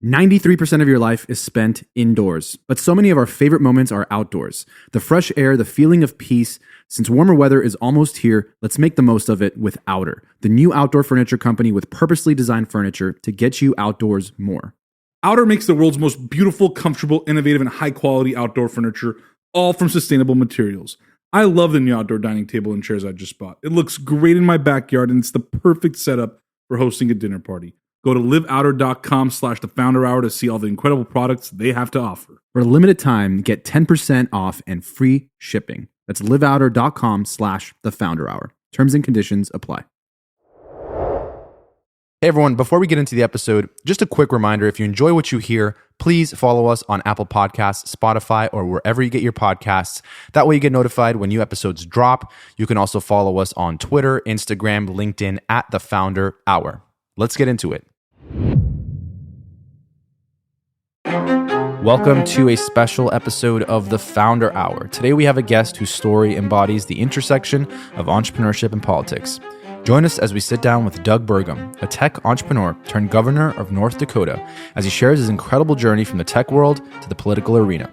93% of your life is spent indoors, but so many of our favorite moments are outdoors. The fresh air, the feeling of peace. Since warmer weather is almost here, let's make the most of it with Outer, the new outdoor furniture company with purposely designed furniture to get you outdoors more. Outer makes the world's most beautiful, comfortable, innovative, and high-quality outdoor furniture, all from sustainable materials. I love the new outdoor dining table and chairs I just bought. It looks great in my backyard, and it's the perfect setup for hosting a dinner party. Go to liveouter.com/thefounderhour to see all the incredible products they have to offer. For a limited time, get 10% off and free shipping. That's liveouter.com/thefounderhour. Terms and conditions apply. Hey everyone, before we get into the episode, just a quick reminder, if you enjoy what you hear, please follow us on Apple Podcasts, Spotify, or wherever you get your podcasts. That way you get notified when new episodes drop. You can also follow us on Twitter, Instagram, LinkedIn at The Founder Hour. Let's get into it. Welcome to a special episode of The Founder Hour. Today we have a guest whose story embodies the intersection of entrepreneurship and politics. Join us as we sit down with Doug Burgum, a tech entrepreneur turned governor of North Dakota, as he shares his incredible journey from the tech world to the political arena.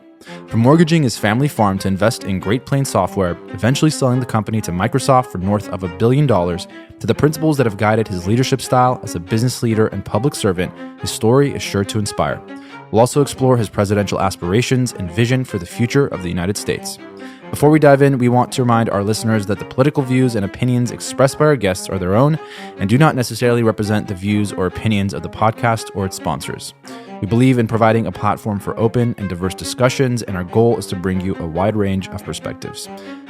From mortgaging his family farm to invest in Great Plains Software, eventually selling the company to Microsoft for north of $1 billion, to the principles that have guided his leadership style as a business leader and public servant, his story is sure to inspire. We'll also explore his presidential aspirations and vision for the future of the United States. Before we dive in, we want to remind our listeners that the political views and opinions expressed by our guests are their own and do not necessarily represent the views or opinions of the podcast or its sponsors. We believe in providing a platform for open and diverse discussions, and our goal is to bring you a wide range of perspectives.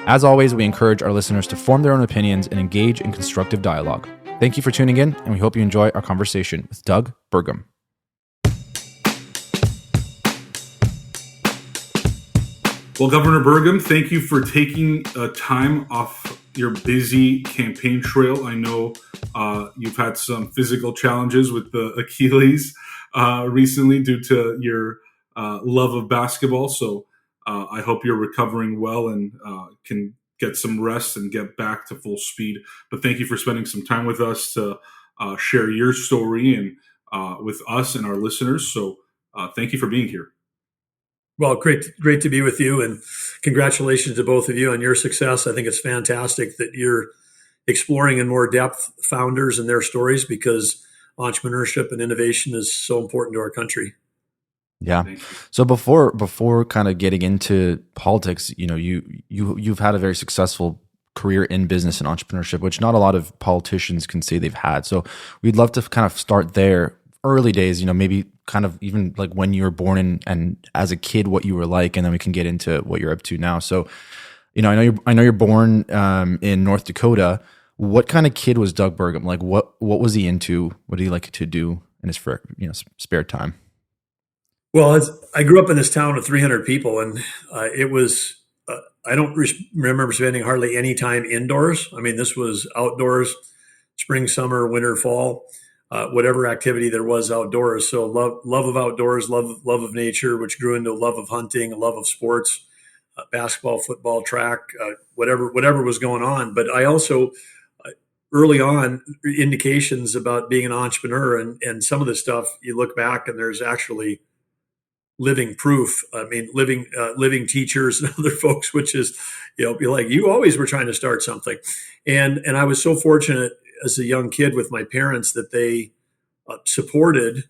As always, we encourage our listeners to form their own opinions and engage in constructive dialogue. Thank you for tuning in, and we hope you enjoy our conversation with Doug Burgum. Well, Governor Burgum, thank you for taking time off your busy campaign trail. I know you've had some physical challenges with the Achilles recently due to your love of basketball. So I hope you're recovering well and can get some rest and get back to full speed. But thank you for spending some time with us to share your story and with us and our listeners. So thank you for being here. Well, great to be with you, and congratulations to both of you on your success. I think it's fantastic that you're exploring in more depth founders and their stories, because entrepreneurship and innovation is so important to our country. Yeah. So before kind of getting into politics, you know, you've had a very successful career in business and entrepreneurship, which not a lot of politicians can say they've had. So we'd love to kind of start there. Early days, you know, maybe kind of even like when you were born and as a kid, what you were like, and then we can get into what you're up to now. So, you know, I know you're born in North Dakota. What kind of kid was Doug Burgum? Like, what was he into? What did he like to do in his spare time? Well, I grew up in this town of 300 people, and it was. I don't remember spending hardly any time indoors. I mean, this was outdoors, spring, summer, winter, fall. Whatever activity there was outdoors. So love of outdoors, love of nature, which grew into a love of hunting, a love of sports, basketball, football, track, whatever was going on. But I also, early on, indications about being an entrepreneur, and some of the stuff you look back and there's actually living proof. I mean, living teachers and other folks, which is, you know, be like, you always were trying to start something. And I was so fortunate as a young kid with my parents that they supported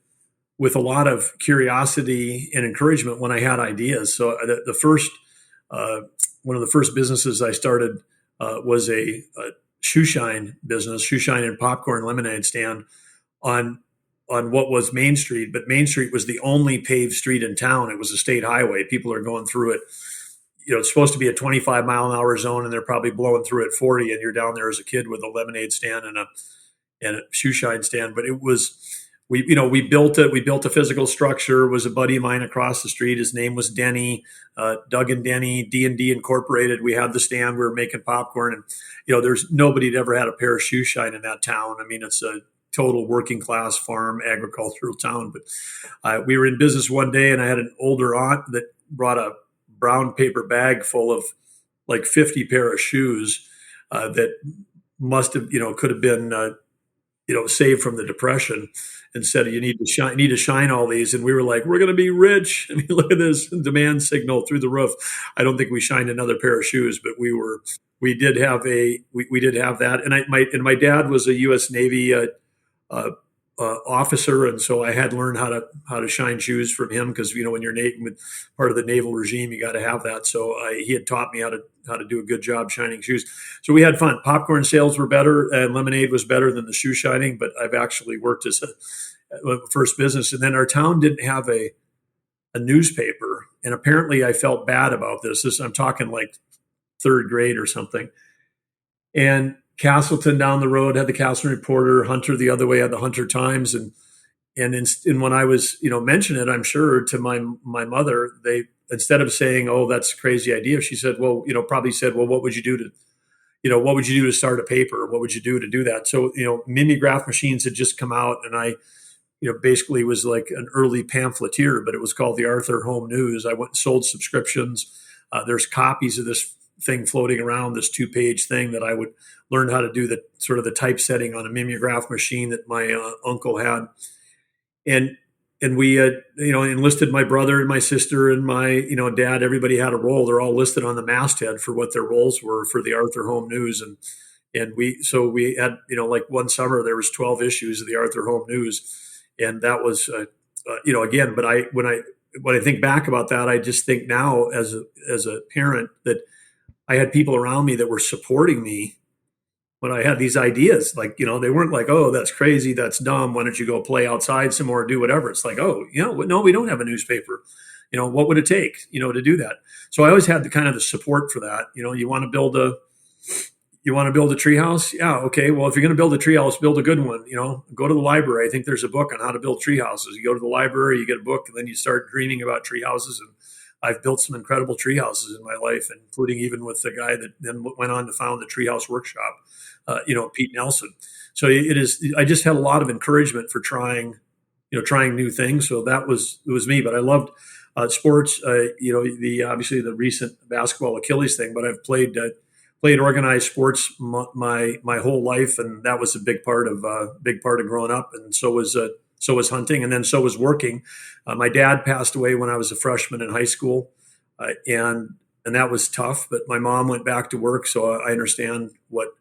with a lot of curiosity and encouragement when I had ideas. So the first, one of the first businesses I started was a shoe shine and popcorn lemonade stand on what was Main Street. But Main Street was the only paved street in town. It was a state highway. People are going through it. You know, it's supposed to be a 25 mile an hour zone, and they're probably blowing through at 40, and you're down there as a kid with a lemonade stand and a shoe shine stand. But it was, we built it. We built a physical structure. It was a buddy of mine across the street. His name was Denny, Doug and Denny, D&D Incorporated. We had the stand. We were making popcorn, and, you know, there's nobody had ever had a pair of shoe shine in that town. I mean, it's a total working class farm agricultural town. But we were in business one day, and I had an older aunt that brought a brown paper bag full of like 50 pair of shoes that must have, you know, could have been saved from the Depression, and said you need to shine all these. And we were like, we're going to be rich. I mean, look at this demand signal through the roof. I don't think we shined another pair of shoes, but we did have that. And my dad was a U.S. Navy officer, and so I had learned how to shine shoes from him, because when you're part of the naval regime, you got to have that. So he had taught me how to do a good job shining shoes. So we had fun. Popcorn sales were better, and lemonade was better than the shoe shining. But I've actually worked as a first business, and then our town didn't have a newspaper, and apparently I felt bad about this. I'm talking like third grade or something, and Castleton down the road had the Castleton Reporter, Hunter the other way had the Hunter Times, and when I was mentioning it, I'm sure to my mother, they, instead of saying, "Oh, that's a crazy idea," she said, "Well, probably said, well, what would you do to start a paper? What would you do to do that?" So mimeograph machines had just come out, and I basically was like an early pamphleteer, but it was called the Arthur Home News. I went and sold subscriptions. There's copies of this thing floating around, this 2-page thing that I would learn how to do the sort of the typesetting on a mimeograph machine that my uncle had. And we enlisted my brother and my sister and my dad. Everybody had a role. They're all listed on the masthead for what their roles were for the Arthur Home News. And we had like one summer there was 12 issues of the Arthur Home News, and that was again. But when I think back about that, I just think now as a parent that I had people around me that were supporting me when I had these ideas. Like, they weren't like, "Oh, that's crazy, that's dumb, why don't you go play outside some more, do whatever." It's like, "Oh, no, we don't have a newspaper. What would it take, to do that?" So I always had the kind of the support for that. You want to build a tree house? Yeah, okay. Well, if you're going to build a tree house, build a good one. Go to the library. I think there's a book on how to build tree houses. You go to the library, you get a book, and then you start dreaming about tree houses. And I've built some incredible tree houses in my life, including even with the guy that then went on to found the Treehouse Workshop, Pete Nelson. So it is. I just had a lot of encouragement for trying new things. So it was me. But I loved sports. Obviously the recent basketball Achilles thing. But I've played organized sports my whole life, and that was a big part of growing up. And so was hunting, and then so was working. My dad passed away when I was a freshman in high school, and that was tough. But my mom went back to work, so I understand what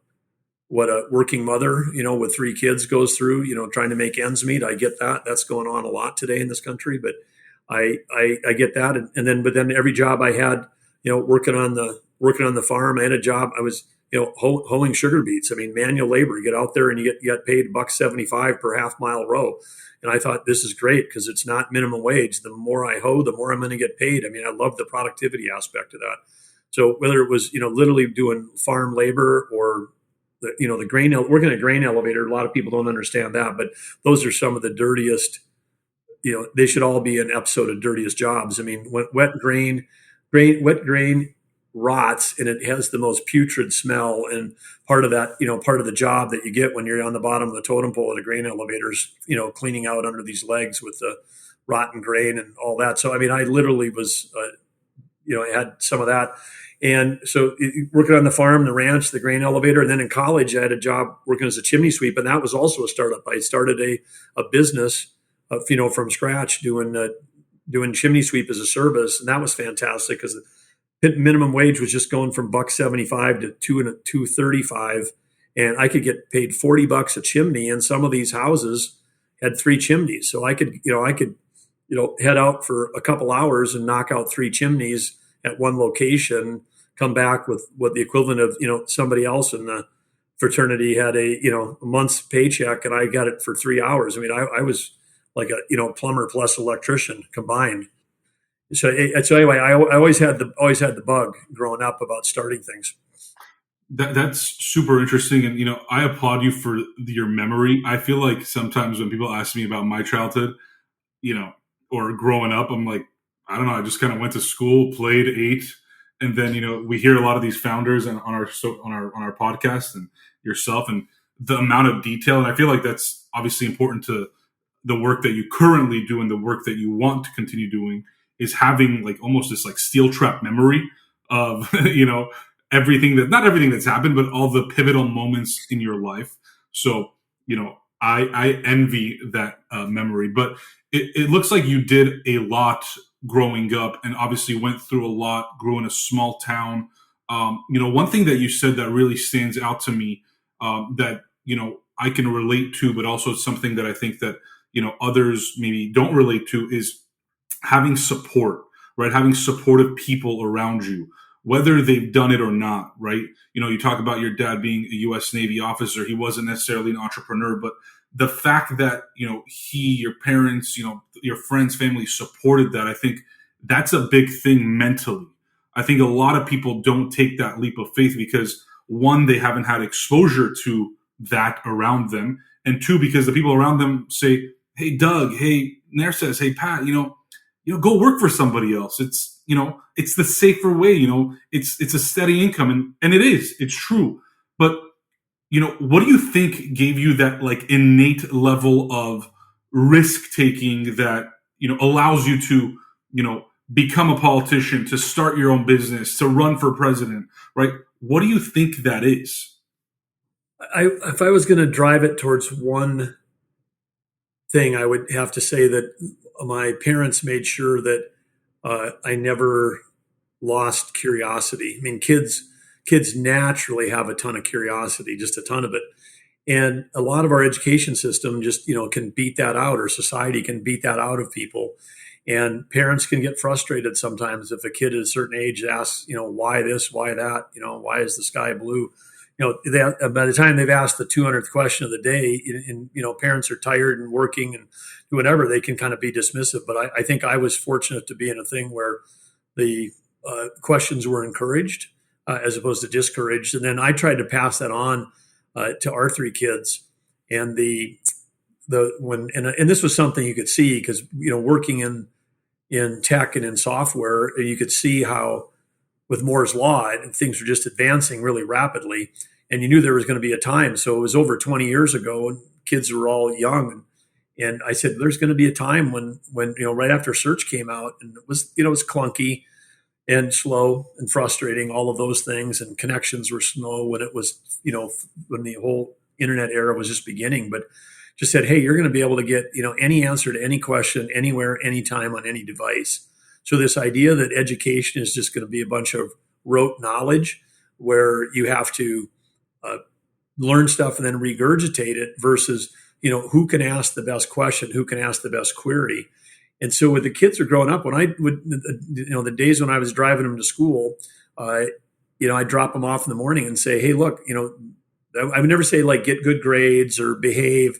a working mother, with 3 kids goes through. Trying to make ends meet. I get that. That's going on a lot today in this country, but I get that. But then every job I had, working on the farm, I had a job. I was hoeing sugar beets. I mean, manual labor. You get out there and you get paid $1.75 per half-mile row. And I thought, this is great because it's not minimum wage. The more I hoe, the more I'm going to get paid. I mean, I love the productivity aspect of that. So whether it was, literally doing farm labor or the grain, working at a grain elevator, a lot of people don't understand that, but those are some of the dirtiest, they should all be an episode of Dirtiest Jobs. I mean, wet grain rots, and it has the most putrid smell. And part of that, part of the job that you get when you're on the bottom of the totem pole at a grain elevators, cleaning out under these legs with the rotten grain and all that. So, I mean, I literally was, I had some of that. And so working on the farm, the ranch, the grain elevator. And then in college, I had a job working as a chimney sweep, and that was also a startup. I started a business, from scratch doing chimney sweep as a service. And that was fantastic because minimum wage was just going from $1.75 to $2.35, and I could get paid $40 a chimney. And some of these houses had 3 chimneys, so I could head out for a couple hours and knock out 3 chimneys at one location, come back with what the equivalent of somebody else in the fraternity had a month's paycheck, and I got it for 3 hours. I mean, I was like a plumber plus electrician combined. So anyway, I always had the bug growing up about starting things. That's super interesting, and I applaud you for your memory. I feel like sometimes when people ask me about my childhood, or growing up, I'm like, I don't know. I just kind of went to school, played, ate, and then we hear a lot of these founders on our podcast and yourself, and the amount of detail. And I feel like that's obviously important to the work that you currently do and the work that you want to continue doing. Is having like almost this like steel trap memory of not everything that's happened, but all the pivotal moments in your life. So I envy that memory. But it looks like you did a lot growing up, and obviously went through a lot. Grew in a small town. One thing that you said that really stands out to me, that I can relate to, but also something that I think that others maybe don't relate to, is having support, right? Having supportive people around you, whether they've done it or not, right? You talk about your dad being a U.S. Navy officer. He wasn't necessarily an entrepreneur, but the fact that, your parents, your friends, family supported that, I think that's a big thing mentally. I think a lot of people don't take that leap of faith because, one, they haven't had exposure to that around them. And two, because the people around them say, hey, Doug, hey, Nair says, hey, Pat, go work for somebody else. It's the safer way. It's a steady income, and it's true. But what do you think gave you that like innate level of risk taking that allows you to become a politician, to start your own business, to run for president, right? What do you think that is? If I was going to drive it towards one thing, I would have to say that my parents made sure that I never lost curiosity. I mean, kids naturally have a ton of curiosity, just a ton of it. And a lot of our education system just, can beat that out, or society can beat that out of people. And parents can get frustrated sometimes if a kid at a certain age asks, why this, why that, why is the sky blue? By the time they've asked the 200th question of the day, and parents are tired and working and doing whatever, they can kind of be dismissive. But I think I was fortunate to be in a thing where the questions were encouraged as opposed to discouraged. And then I tried to pass that on to our three kids. And this was something you could see because working in tech and in software, you could see how with Moore's Law, things were just advancing really rapidly, and you knew there was going to be a time. So it was over 20 years ago, and kids were all young. And I said, there's going to be a time when right after search came out, and it was clunky and slow and frustrating, all of those things, and connections were slow when it was, when the whole internet era was just beginning. But just said, hey, you're going to be able to get, any answer to any question, anywhere, anytime, on any device. So this idea that education is just going to be a bunch of rote knowledge where you have to learn stuff and then regurgitate it versus, who can ask the best question, who can ask the best query. And so when the kids are growing up, when I would, the days when I was driving them to school, I'd drop them off in the morning and say, hey, look, I would never say like get good grades or behave,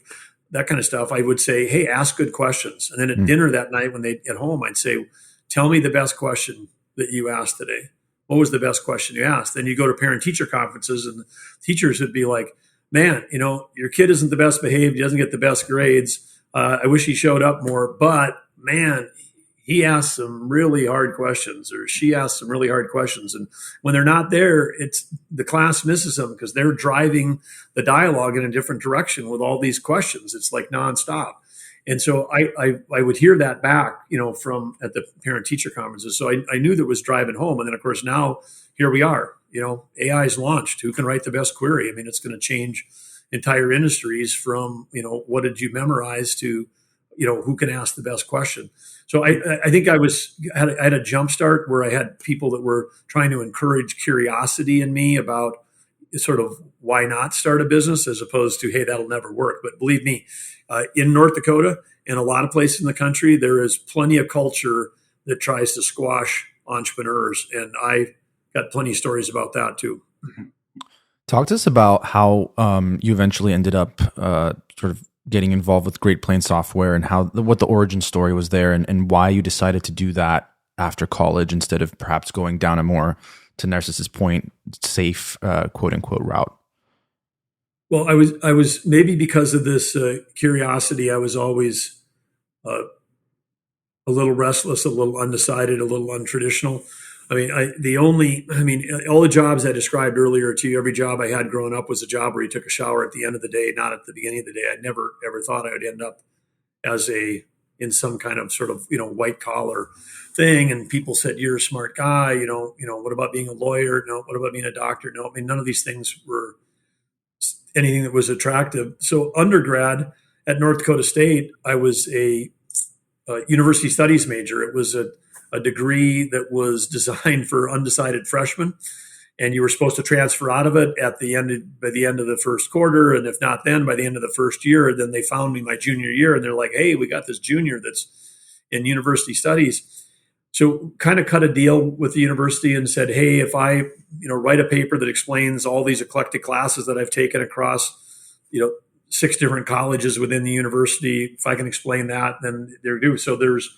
that kind of stuff. I would say, hey, ask good questions. And then at dinner that night when they at home, I'd say, tell me the best question that you asked today. What was the best question you asked? Then you go to parent-teacher conferences, and teachers would be like, man, your kid isn't the best behaved. He doesn't get the best grades. I wish he showed up more. But, man, he asked some really hard questions, or she asked some really hard questions. And when they're not there, it's the class misses them because they're driving the dialogue in a different direction with all these questions. It's like nonstop. And so I would hear that back, from at the parent-teacher conferences. So I knew that was driving home. And then, of course, now here we are. AI is launched. Who can write the best query? I mean, it's going to change entire industries from, what did you memorize to, who can ask the best question. So I think I had a jump start where I had people that were trying to encourage curiosity in me about sort of why not start a business as opposed to, hey, that'll never work. But believe me, in North Dakota and a lot of places in the country, there is plenty of culture that tries to squash entrepreneurs. And I got plenty of stories about that too. Talk to us about how you eventually ended up sort of getting involved with Great Plains Software, and what the origin story was there, and why you decided to do that after college instead of perhaps going down a more, to Narcissus' point, safe quote unquote route. Well, I was maybe because of this curiosity, I was always a little restless, a little undecided, a little untraditional. I mean, all the jobs I described earlier to you, every job I had growing up was a job where you took a shower at the end of the day, not at the beginning of the day. I never ever thought I would end up in some kind of sort of, white collar thing. And people said, you're a smart guy, what about being a lawyer? No, what about being a doctor? No, I mean, none of these things were anything that was attractive. So undergrad at North Dakota State, I was a university studies major. It was a degree that was designed for undecided freshmen, and you were supposed to transfer out of it by the end of the first quarter, and if not then, by the end of the first year. Then they found me my junior year, and they're like, "Hey, we got this junior that's in university studies." So kind of cut a deal with the university and said, "Hey, if I write a paper that explains all these eclectic classes that I've taken across 6 different colleges within the university, if I can explain that, then they're due." So there's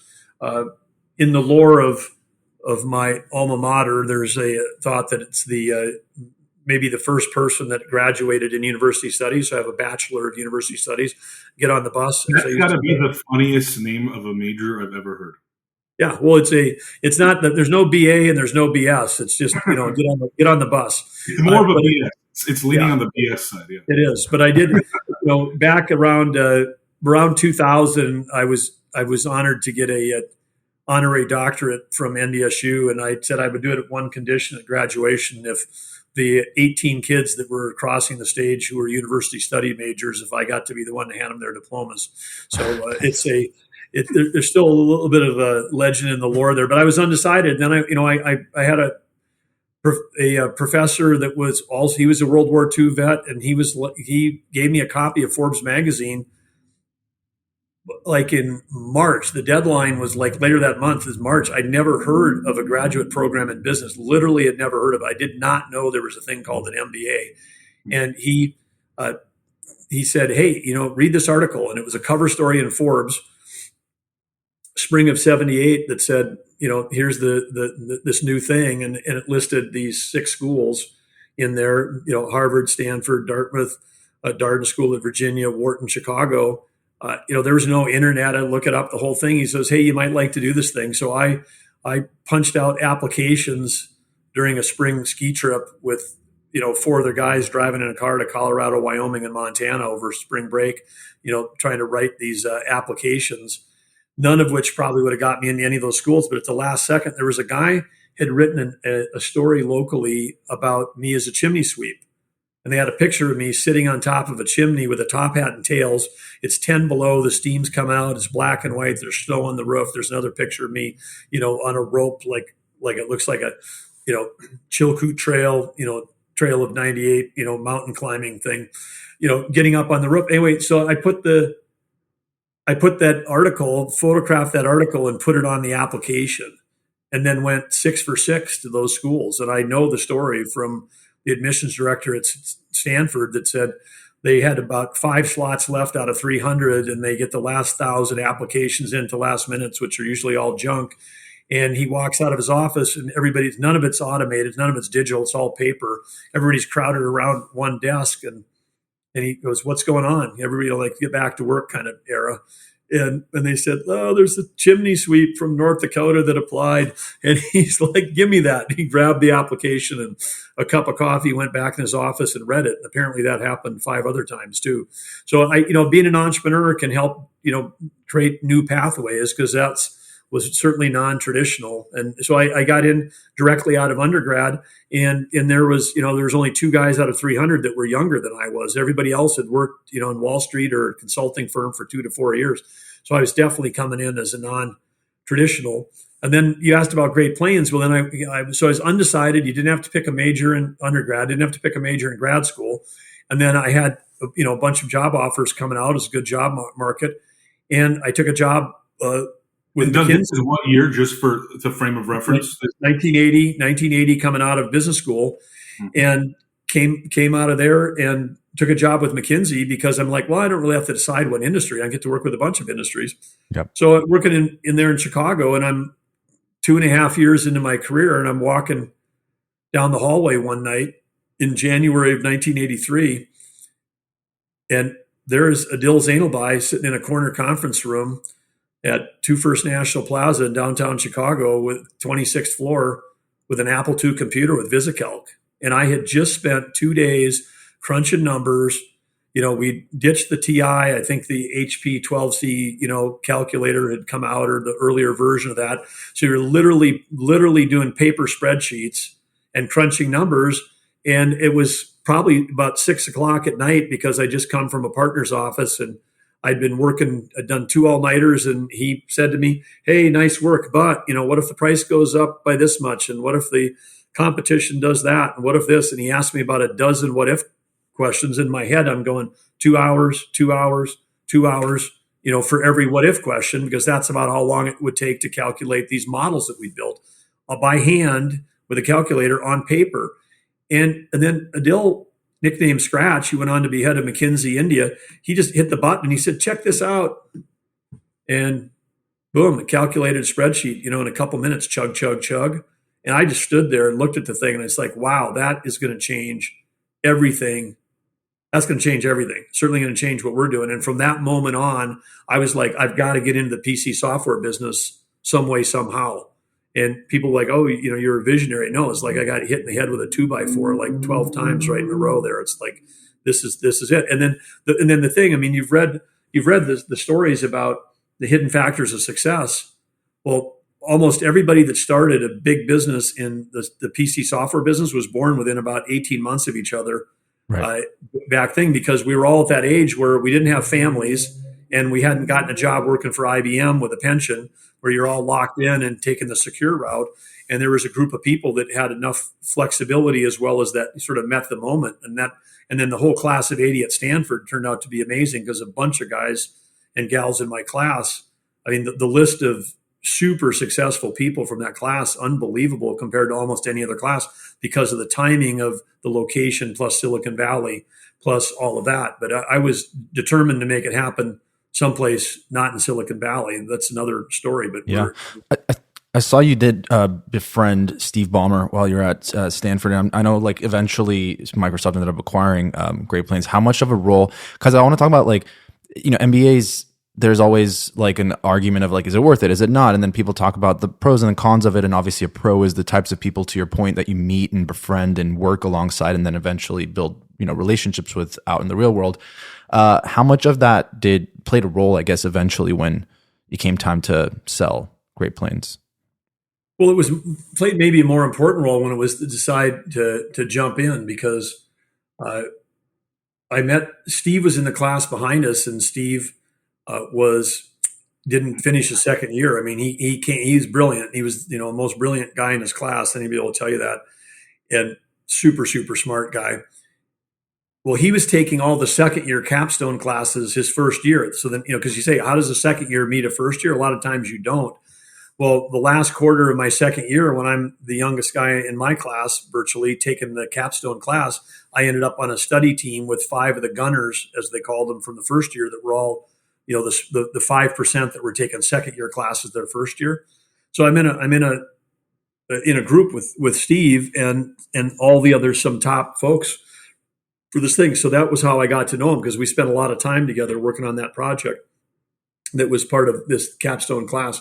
in the lore of my alma mater, there's a thought that it's maybe the first person that graduated in university studies. So I have a Bachelor of University Studies. Get on the bus. That's got to be the funniest name of a major I've ever heard. Yeah, well, it's not that there's no BA and there's no BS. It's just get on the bus. It's more of a BS. It's leaning on the BS side. Yeah, it is. But I did, back around 2000, I was honored to get a honorary doctorate from NDSU, and I said I would do it at one condition at graduation: if the 18 kids that were crossing the stage who were university study majors, if I got to be the one to hand them their diplomas. So there's still a little bit of a legend in the lore there, but I was undecided. Then I had a professor that was also, he was a World War II vet, and he gave me a copy of Forbes magazine like in March. The deadline was like later that month is March. I'd never heard of a graduate program in business. Literally had never heard of it. I did not know there was a thing called an MBA. And he said, "Hey, read this article." And it was a cover story in Forbes, spring of '78, that said, here's this new thing. And it listed these 6 schools in there, Harvard, Stanford, Dartmouth, Darden School of Virginia, Wharton, Chicago. There was no internet. I look it up, the whole thing. He says, "Hey, you might like to do this thing." So I punched out applications during a spring ski trip with, 4 other guys driving in a car to Colorado, Wyoming, and Montana over spring break, trying to write these applications, none of which probably would have got me into any of those schools. But at the last second, there was a guy had written a story locally about me as a chimney sweep. And they had a picture of me sitting on top of a chimney with a top hat and tails. It's 10 below. The steam's come out. It's black and white. There's snow on the roof. There's another picture of me, on a rope, like it looks like a, Chilkoot Trail, Trail of 98, mountain climbing thing, getting up on the roof. Anyway, so I put that article, photographed that article, and put it on the application, and then went 6 for 6 to those schools. And I know the story from the admissions director at Stanford that said they had about 5 slots left out of 300, and they get the last 1,000 applications into last minutes, which are usually all junk. And he walks out of his office, and none of it's automated, none of it's digital, it's all paper. Everybody's crowded around one desk, and he goes, "What's going on?" Everybody get back to work kind of era. And they said, "Oh, there's a chimney sweep from North Dakota that applied." And he's like, "Give me that." He grabbed the application and a cup of coffee, went back in his office and read it. Apparently that happened 5 other times too. So being an entrepreneur can help, create new pathways, because was certainly non-traditional. And so I got in directly out of undergrad, and there was only 2 guys out of 300 that were younger than I was. Everybody else had worked, in Wall Street or a consulting firm for 2 to 4 years. So I was definitely coming in as a non-traditional. And then you asked about Great Plains. Well, then I was undecided. You didn't have to pick a major in undergrad, didn't have to pick a major in grad school. And then I had, a bunch of job offers coming out. As a good job market. And I took a job, with McKinsey. What year, just for the frame of reference? 1980, coming out of business school, and came out of there and took a job with McKinsey, because I'm like, well, I don't really have to decide what industry. I get to work with a bunch of industries. Yep. So I'm working in there in Chicago, and I'm 2.5 years into my career, and I'm walking down the hallway one night in January of 1983, and there's Adil Zainalbai sitting in a corner conference room at 2 First National Plaza in downtown Chicago, with 26th floor, with an Apple II computer with VisiCalc. And I had just spent 2 days crunching numbers. We ditched the TI. I think the HP 12C, calculator had come out, or the earlier version of that. So you're literally doing paper spreadsheets and crunching numbers. And it was probably about 6 o'clock at night because I just come from a partner's office and I'd done 2 all-nighters, and he said to me, "Hey, nice work, but what if the price goes up by this much, and what if the competition does that, and what if this?" And he asked me about a dozen what if questions. In my head, I'm going 2 hours, 2 hours, 2 hours, for every what if question, because that's about how long it would take to calculate these models that we built by hand with a calculator on paper. And then Adil, nicknamed Scratch, he went on to be head of McKinsey India. He just hit the button and he said, "Check this out." And boom, it calculated a spreadsheet, in a couple minutes, chug, chug, chug. And I just stood there and looked at the thing, and it's like, wow, that is going to change everything. That's going to change everything. Certainly going to change what we're doing. And from that moment on, I was like, I've got to get into the PC software business some way, somehow. And people were like, "Oh, you're a visionary." No, it's like I got hit in the head with a 2x4 like 12 times right in a row there. It's like, this is it. And then the thing, I mean, you've read the stories about the hidden factors of success. Well, almost everybody that started a big business in the PC software business was born within about 18 months of each other. Right. Back thing, because we were all at that age where we didn't have families and we hadn't gotten a job working for IBM with a pension, where you're all locked in and taking the secure route. And there was a group of people that had enough flexibility as well as that sort of met the moment. And then the whole class of 80 at Stanford turned out to be amazing, because a bunch of guys and gals in my class, I mean, the list of super successful people from that class, unbelievable compared to almost any other class, because of the timing of the location plus Silicon Valley plus all of that. But I was determined to make it happen someplace not in Silicon Valley. That's another story. But yeah, I saw you did befriend Steve Ballmer while you're at Stanford. And I know, like, eventually Microsoft ended up acquiring Great Plains. How much of a role? Because I want to talk about, like, MBAs. There's always like an argument of like, is it worth it? Is it not? And then people talk about the pros and the cons of it. And obviously a pro is the types of people, to your point, that you meet and befriend and work alongside and then eventually build, relationships with out in the real world. How much of that played a role, I guess, eventually when it came time to sell Great Plains? Well, it played maybe a more important role when it was to decide to jump in, because Steve was in the class behind us, and Steve didn't finish his second year. I mean, he's brilliant. He was, the most brilliant guy in his class. Anybody will tell you that. And super, super smart guy. Well, he was taking all the second year capstone classes his first year. So then, because you say, how does a second year meet a first year? A lot of times you don't. Well, the last quarter of my second year, when I'm the youngest guy in my class, virtually taking the capstone class, I ended up on a study team with 5 of the gunners, as they called them, from the first year, that were all, the 5% that were taking second year classes their first year. So I'm in a group with Steve and all the other, some top folks for this thing. So that was how I got to know him, because we spent a lot of time together working on that project that was part of this capstone class.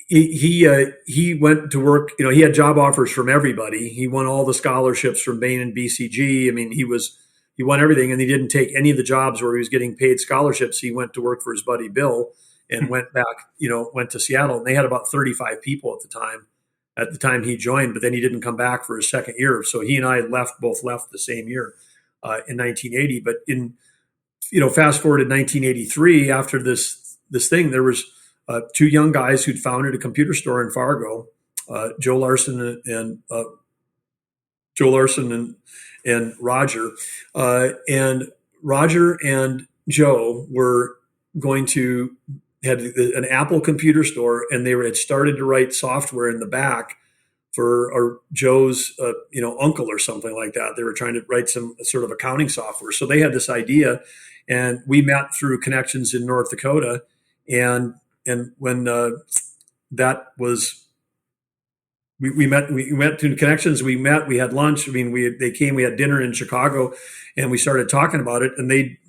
He went to work, he had job offers from everybody. He won all the scholarships from Bain and BCG. I mean, he won everything, and he didn't take any of the jobs where he was getting paid scholarships. He went to work for his buddy Bill and went back, went to Seattle, and they had about 35 people at the time he joined, but then he didn't come back for his second year. So he and I both left the same year in 1980. But fast forward to 1983, after this thing, there was 2 young guys who'd founded a computer store in Fargo, Joe Larson and Roger. And Roger and Joe were had an Apple computer store, and they had started to write software in the back for Joe's uncle or something like that. They were trying to write some sort of accounting software. So they had this idea, and we met through connections in North Dakota. And when that was, we went to connections. We had lunch. I mean, they came. We had dinner in Chicago, and we started talking about it. And they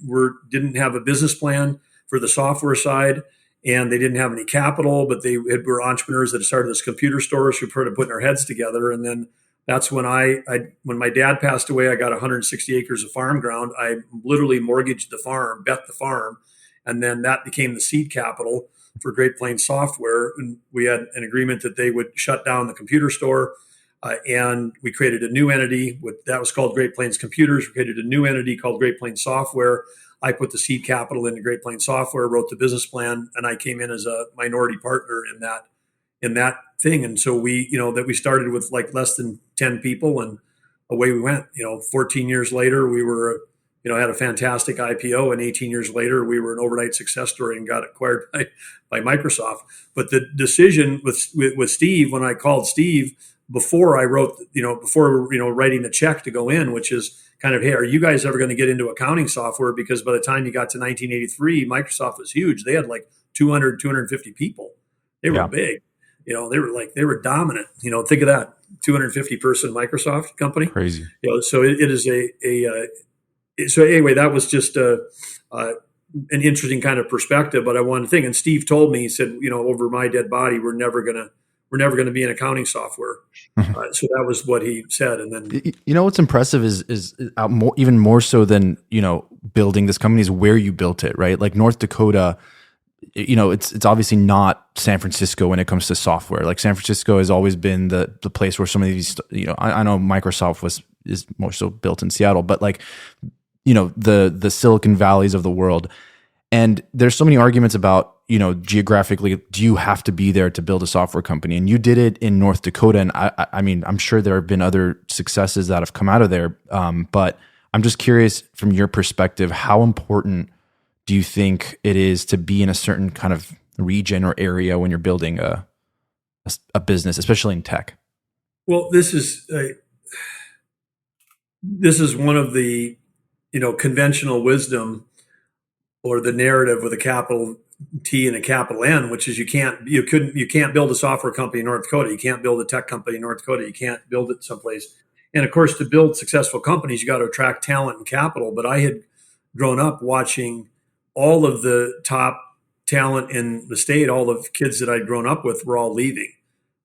didn't have a business plan for the software side, and they didn't have any capital. But they were entrepreneurs that had started this computer store. So we started putting our heads together. And then that's when when my dad passed away, I got 160 acres of farm ground. I literally mortgaged the farm, bet the farm, and then that became the seed capital for Great Plains Software. And we had an agreement that they would shut down the computer store. And we created a new entity that was called Great Plains Computers. We created a new entity called Great Plains Software. I put the seed capital into Great Plains Software, wrote the business plan, and I came in as a minority partner in that thing. And so we started with like less than 10 people, and away we went. 14 years later, we were, had a fantastic IPO, and 18 years later, we were an overnight success story and got acquired by Microsoft. But the decision with Steve, when I called Steve before I wrote, writing the check to go in, which is kind of, hey, are you guys ever going to get into accounting software? Because by the time you got to 1983, Microsoft was huge. They had like 200, 250 people. They were big. They were dominant. Think of that, 250 person Microsoft company. Crazy. So it is so anyway, that was just an interesting kind of perspective. But I wanted to think, and Steve told me, he said, over my dead body, we're never going to be in accounting software. So that was what he said. And then, what's impressive is even more so than, building this company is where you built it, right? Like North Dakota, it's obviously not San Francisco when it comes to software. Like San Francisco has always been the place where some of these, I know Microsoft is more so built in Seattle, but like, the Silicon Valleys of the world. And there's so many arguments about, geographically, do you have to be there to build a software company? And you did it in North Dakota. And I mean, I'm sure there have been other successes that have come out of there. But I'm just curious from your perspective, how important do you think it is to be in a certain kind of region or area when you're building a business, especially in tech? Well, this is one of the, conventional wisdom or the narrative with a capital T and a capital N, which is you can't build a software company in North Dakota. You can't build a tech company in North Dakota. You can't build it someplace. And of course, to build successful companies, you got to attract talent and capital. But I had grown up watching all of the top talent in the state. All the kids that I'd grown up with were all leaving.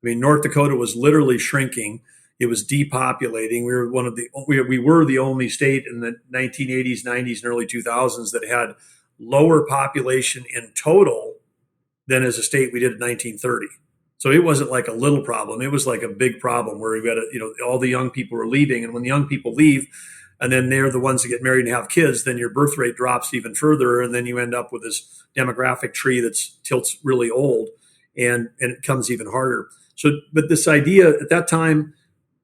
I mean, North Dakota was literally shrinking. It was depopulating. We were the only state in the 1980s, 90s, and early 2000s that had lower population in total than as a state we did in 1930. So it wasn't like a little problem. It was like a big problem where we had all the young people were leaving. And when the young people leave, and then they're the ones that get married and have kids, then your birth rate drops even further. And then you end up with this demographic tree that tilts really old, and it becomes even harder. So, but this idea at that time,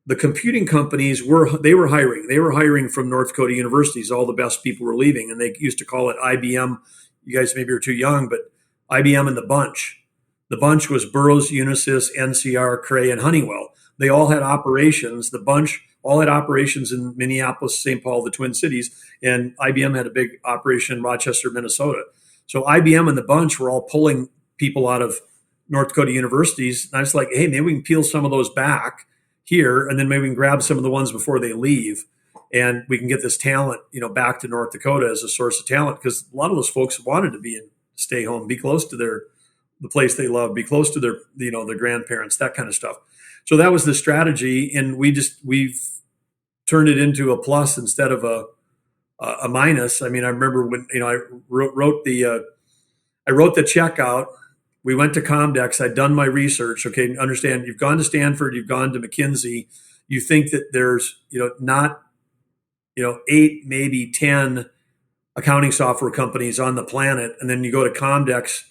the computing companies were hiring. They were hiring from North Dakota universities. All the best people were leaving, and they used to call it IBM. You guys maybe are too young, but IBM and the bunch. The bunch was Burroughs, Unisys, NCR, Cray, and Honeywell. They all had operations. The bunch all had operations in Minneapolis, St. Paul, the Twin Cities, and IBM had a big operation in Rochester, Minnesota. So IBM and the bunch were all pulling people out of North Dakota universities. And I was like, hey, maybe we can peel some of those back here, and then maybe we can grab some of the ones before they leave, and we can get this talent, back to North Dakota as a source of talent, because a lot of those folks wanted to stay home, be close to the place they love, be close to their grandparents, that kind of stuff. So that was the strategy, and we've turned it into a plus instead of a minus. I mean, I remember when I wrote the check out. We went to Comdex. I'd done my research. Okay, understand, you've gone to Stanford, you've gone to McKinsey. You think that there's, not, 8, maybe 10 accounting software companies on the planet. And then you go to Comdex,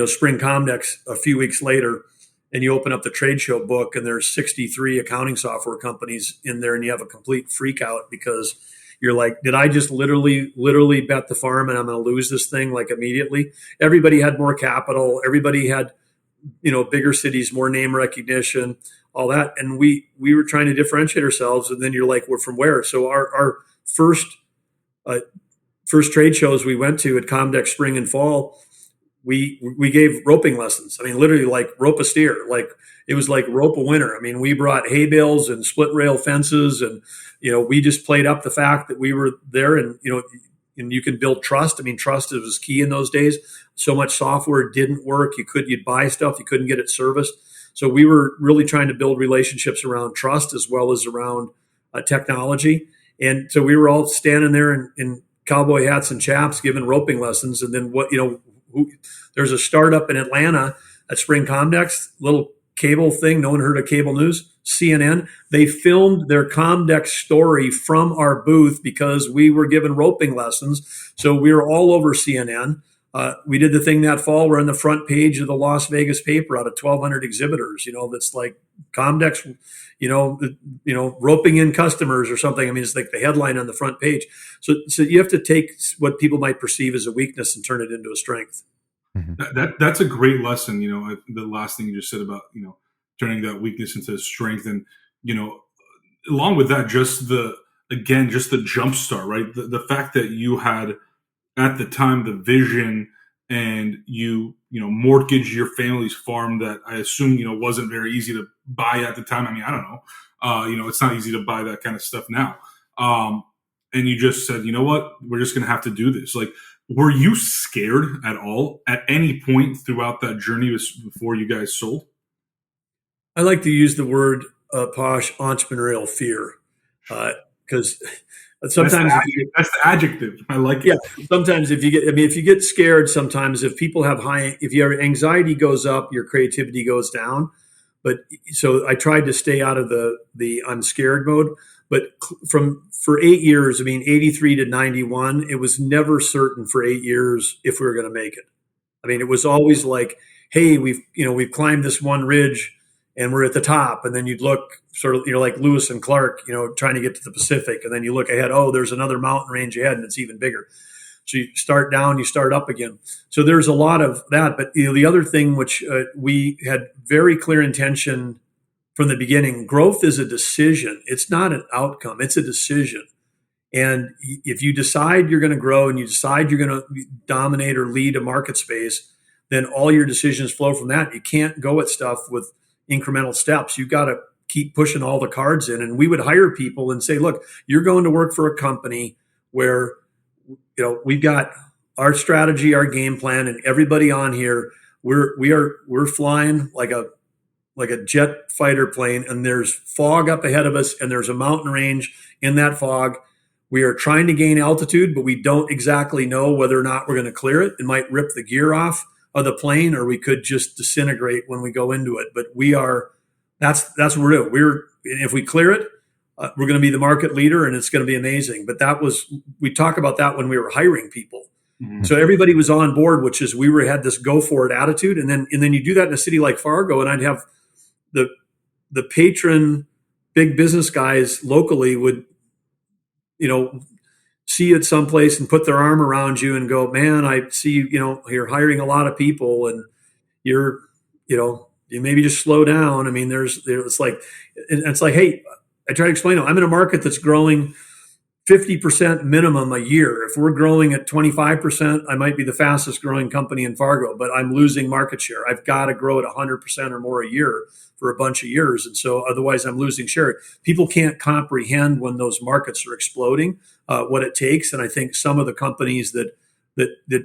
Spring Comdex a few weeks later, and you open up the trade show book and there's 63 accounting software companies in there, and you have a complete freak out because you're like, did I just literally bet the farm and I'm going to lose this thing like immediately? Everybody had more capital. Everybody had, bigger cities, more name recognition, all that. And we were trying to differentiate ourselves. And then you're like, we're from where? So our first trade shows we went to at Comdex Spring and Fall, we gave roping lessons. I mean, literally like rope a steer. Like it was like rope a winner. I mean, we brought hay bales and split rail fences, and we just played up the fact that we were there, and and you can build trust. I mean, trust was key in those days. So much software didn't work. You'd buy stuff, you couldn't get it serviced. So we were really trying to build relationships around trust as well as around technology. And so we were all standing there in cowboy hats and chaps giving roping lessons. And then there's a startup in Atlanta at Spring Comdex, little cable thing. No one heard of cable news. CNN. They filmed their Comdex story from our booth because we were given roping lessons. So we were all over CNN. We did the thing that fall. We're on the front page of the Las Vegas paper out of 1,200 exhibitors. That's like Comdex, roping in customers or something. I mean, it's like the headline on the front page. So you have to take what people might perceive as a weakness and turn it into a strength. That's a great lesson. The last thing you just said about turning that weakness into strength, and along with that, just the jump start, right? The fact that you had at the time the vision, and you mortgaged your family's farm that I assume wasn't very easy to buy at the time. I mean, I don't know. It's not easy to buy that kind of stuff now. And you just said, you know what, we're just going to have to do this. Like, were you scared at all at any point throughout that journey before you guys sold? I like to use the word, Posh, entrepreneurial fear, because sometimes that's the adjective. I like it. Yeah. Sometimes if you get scared, sometimes if your anxiety goes up, your creativity goes down. But so I tried to stay out of the I'm scared mode. But for 8 years, 83 to 91, it was never certain for 8 years if we were going to make it. I mean, it was always like, hey, we've climbed this one ridge and we're at the top. And then you'd look sort of, like Lewis and Clark, trying to get to the Pacific. And then you look ahead, oh, there's another mountain range ahead and it's even bigger. So you start down, you start up again. So there's a lot of that. But the other thing which we had very clear intention from the beginning, growth is a decision. It's not an outcome. It's a decision. And if you decide you're going to grow and you decide you're going to dominate or lead a market space, then all your decisions flow from that. You can't go at stuff with incremental steps. You've got to keep pushing all the cards in. And we would hire people and say, look, you're going to work for a company where, we've got our strategy, our game plan, and everybody on here, we're flying like a jet fighter plane, and there's fog up ahead of us, and there's a mountain range in that fog. We are trying to gain altitude, but we don't exactly know whether or not we're going to clear it. It might rip the gear off of the plane, or we could just disintegrate when we go into it. But that's what we're doing. If we clear it, we're going to be the market leader, and it's going to be amazing. But we talk about that when we were hiring people. Mm-hmm. So everybody was on board, which is had this go for it attitude. And then you do that in a city like Fargo, and I'd have the patron big business guys locally would, see you at some place and put their arm around you and go, man, I see, you're hiring a lot of people and you maybe just slow down. I mean, it's like, hey, I try to explain, I'm in a market that's growing 50% minimum a year. If we're growing at 25%, I might be the fastest growing company in Fargo, but I'm losing market share. I've got to grow at 100% or more a year for a bunch of years. And so otherwise I'm losing share. People can't comprehend when those markets are exploding, what it takes. And I think some of the companies that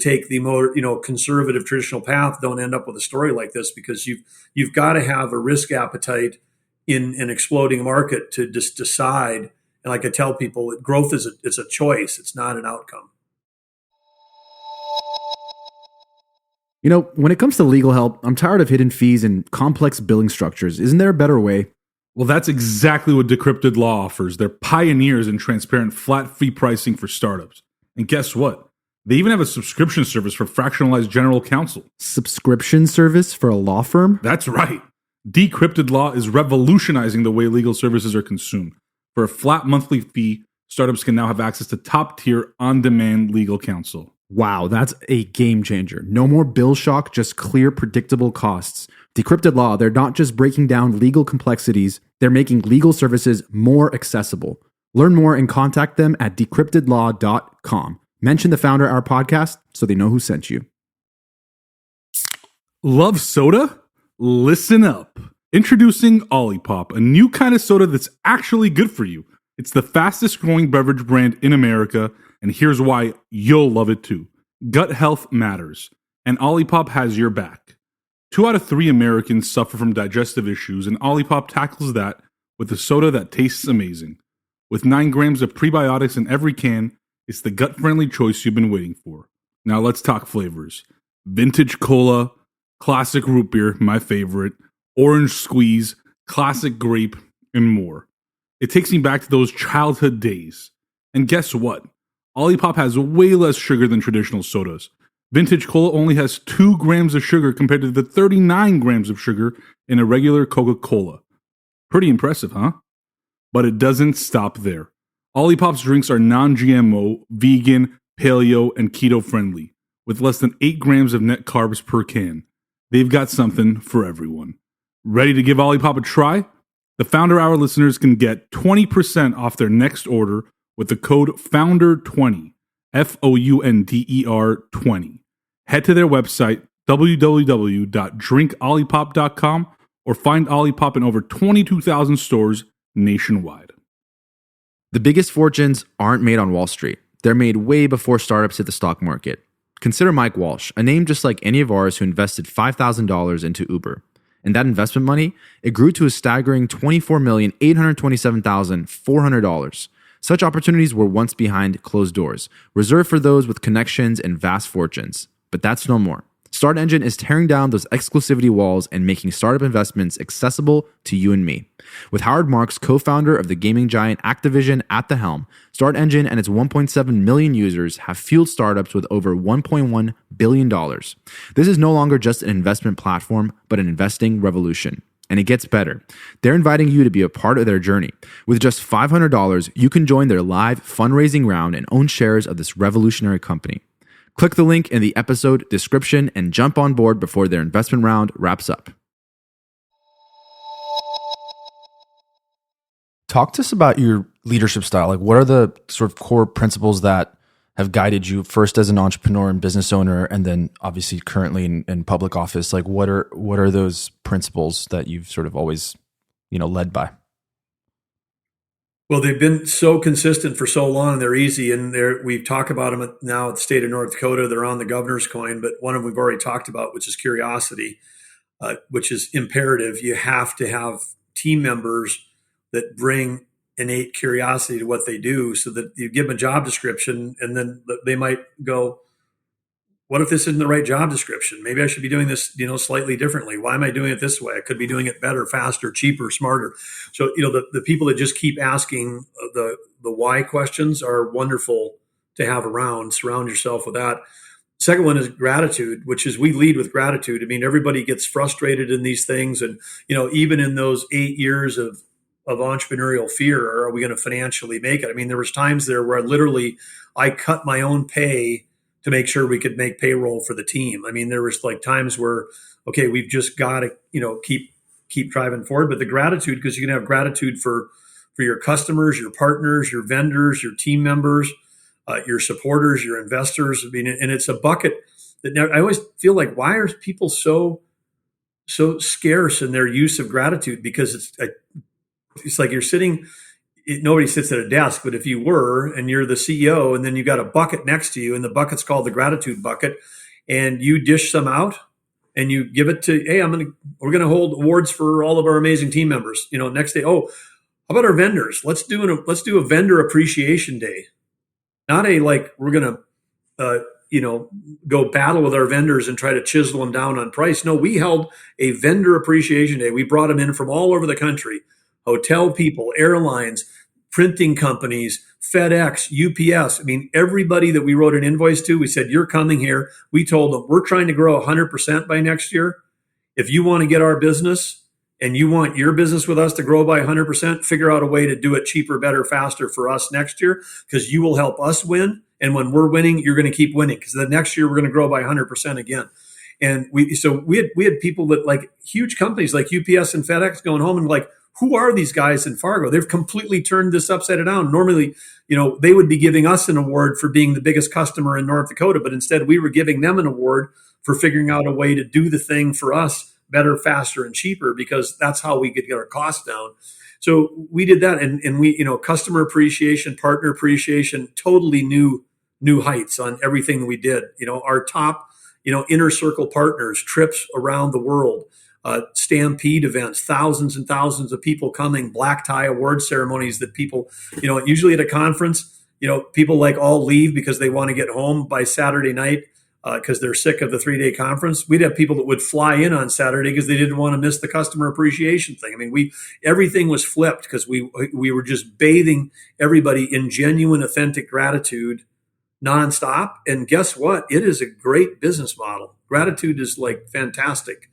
take the more, conservative traditional path don't end up with a story like this, because you've got to have a risk appetite in an exploding market to just decide. And like I tell people, growth it's a choice. It's not an outcome. When it comes to legal help, I'm tired of hidden fees and complex billing structures. Isn't there a better way? Well, that's exactly what Decrypted Law offers. They're pioneers in transparent flat fee pricing for startups. And guess what? They even have a subscription service for fractionalized general counsel. Subscription service for a law firm? That's right. Decrypted Law is revolutionizing the way legal services are consumed. For a flat monthly fee, startups can now have access to top-tier, on-demand legal counsel. Wow, that's a game changer. No more bill shock, just clear, predictable costs. Decrypted Law, they're not just breaking down legal complexities, they're making legal services more accessible. Learn more and contact them at decryptedlaw.com. Mention the Founder Hour podcast so they know who sent you. Love soda? Listen up. Introducing Olipop, a new kind of soda that's actually good for you. It's the fastest growing beverage brand in America, and here's why you'll love it too. Gut health matters, and Olipop has your back. 2 out of 3 Americans suffer from digestive issues, and Olipop tackles that with a soda that tastes amazing. With 9 grams of prebiotics in every can, it's the gut-friendly choice you've been waiting for. Now let's talk flavors. Vintage cola, classic root beer, my favorite, orange squeeze, classic grape, and more. It takes me back to those childhood days. And guess what? Olipop has way less sugar than traditional sodas. Vintage Cola only has 2 grams of sugar compared to the 39 grams of sugar in a regular Coca-Cola. Pretty impressive, huh? But it doesn't stop there. Olipop's drinks are non-GMO, vegan, paleo, and keto friendly, with less than 8 grams of net carbs per can. They've got something for everyone. Ready to give Olipop a try? The Founder Hour listeners can get 20% off their next order with the code FOUNDER20, FOUNDER 20. Head to their website, www.drinkolipop.com, or find Olipop in over 22,000 stores nationwide. The biggest fortunes aren't made on Wall Street. They're made way before startups hit the stock market. Consider Mike Walsh, a name just like any of ours who invested $5,000 into Uber. And that investment money, it grew to a staggering $24,827,400. Such opportunities were once behind closed doors, reserved for those with connections and vast fortunes. But that's no more. Start Engine is tearing down those exclusivity walls and making startup investments accessible to you and me. With Howard Marks, co-founder of the gaming giant Activision, at the helm, Start Engine and its 1.7 million users have fueled startups with over $1.1 billion. This is no longer just an investment platform, but an investing revolution. And it gets better. They're inviting you to be a part of their journey. With just $500, you can join their live fundraising round and own shares of this revolutionary company. Click the link in the episode description and jump on board before their investment round wraps up. Talk to us about your leadership style. Like, what are the sort of core principles that have guided you first as an entrepreneur and business owner, and then obviously currently in public office? Like, what are those principles that you've sort of always, led by? Well, they've been so consistent for so long. They're easy, and we talk about them now at the state of North Dakota. They're on the governor's coin, but one of them we've already talked about, which is curiosity, which is imperative. You have to have team members that bring innate curiosity to what they do, so that you give them a job description, and then they might go, what if this isn't the right job description? Maybe I should be doing this, slightly differently. Why am I doing it this way? I could be doing it better, faster, cheaper, smarter. So, the people that just keep asking the why questions are wonderful to have around. Surround yourself with that. Second one is gratitude, which is we lead with gratitude. I mean, everybody gets frustrated in these things. And, even in those 8 years of entrepreneurial fear, are we going to financially make it? I mean, there was times there where I cut my own pay to make sure we could make payroll for the team. I mean, there was like times where, okay, we've just got to, keep driving forward. But the gratitude, because you can have gratitude for your customers, your partners, your vendors, your team members, your supporters, your investors. I mean, and it's a bucket that I always feel like, why are people so scarce in their use of gratitude? Because it's like you're sitting. Nobody sits at a desk, but if you were, and you're the CEO, and then you got a bucket next to you, and the bucket's called the gratitude bucket, and you dish some out, and you give it to, hey, we're gonna hold awards for all of our amazing team members. Next day, how about our vendors? Let's do a vendor appreciation day, not we're gonna go battle with our vendors and try to chisel them down on price. No, we held a vendor appreciation day. We brought them in from all over the country. Hotel people, airlines, printing companies, FedEx, UPS. I mean, everybody that we wrote an invoice to, we said, you're coming here. We told them, we're trying to grow 100% by next year. If you want to get our business and you want your business with us to grow by 100%, figure out a way to do it cheaper, better, faster for us next year, because you will help us win. And when we're winning, you're going to keep winning, because the next year we're going to grow by 100% again. And we had people that, like, huge companies like UPS and FedEx going home and like, who are these guys in Fargo? They've completely turned this upside down. Normally, they would be giving us an award for being the biggest customer in North Dakota, but instead we were giving them an award for figuring out a way to do the thing for us better, faster, and cheaper, because that's how we could get our costs down. So we did that, and we, customer appreciation, partner appreciation, totally new heights on everything that we did. Our top, inner circle partners, trips around the world, stampede events, thousands and thousands of people coming, black tie award ceremonies that people, usually at a conference, people all leave because they want to get home by Saturday night. because they're sick of the 3-day conference. We'd have people that would fly in on Saturday because they didn't want to miss the customer appreciation thing. I mean, everything was flipped because we were just bathing everybody in genuine, authentic gratitude nonstop. And guess what? It is a great business model. Gratitude is like fantastic.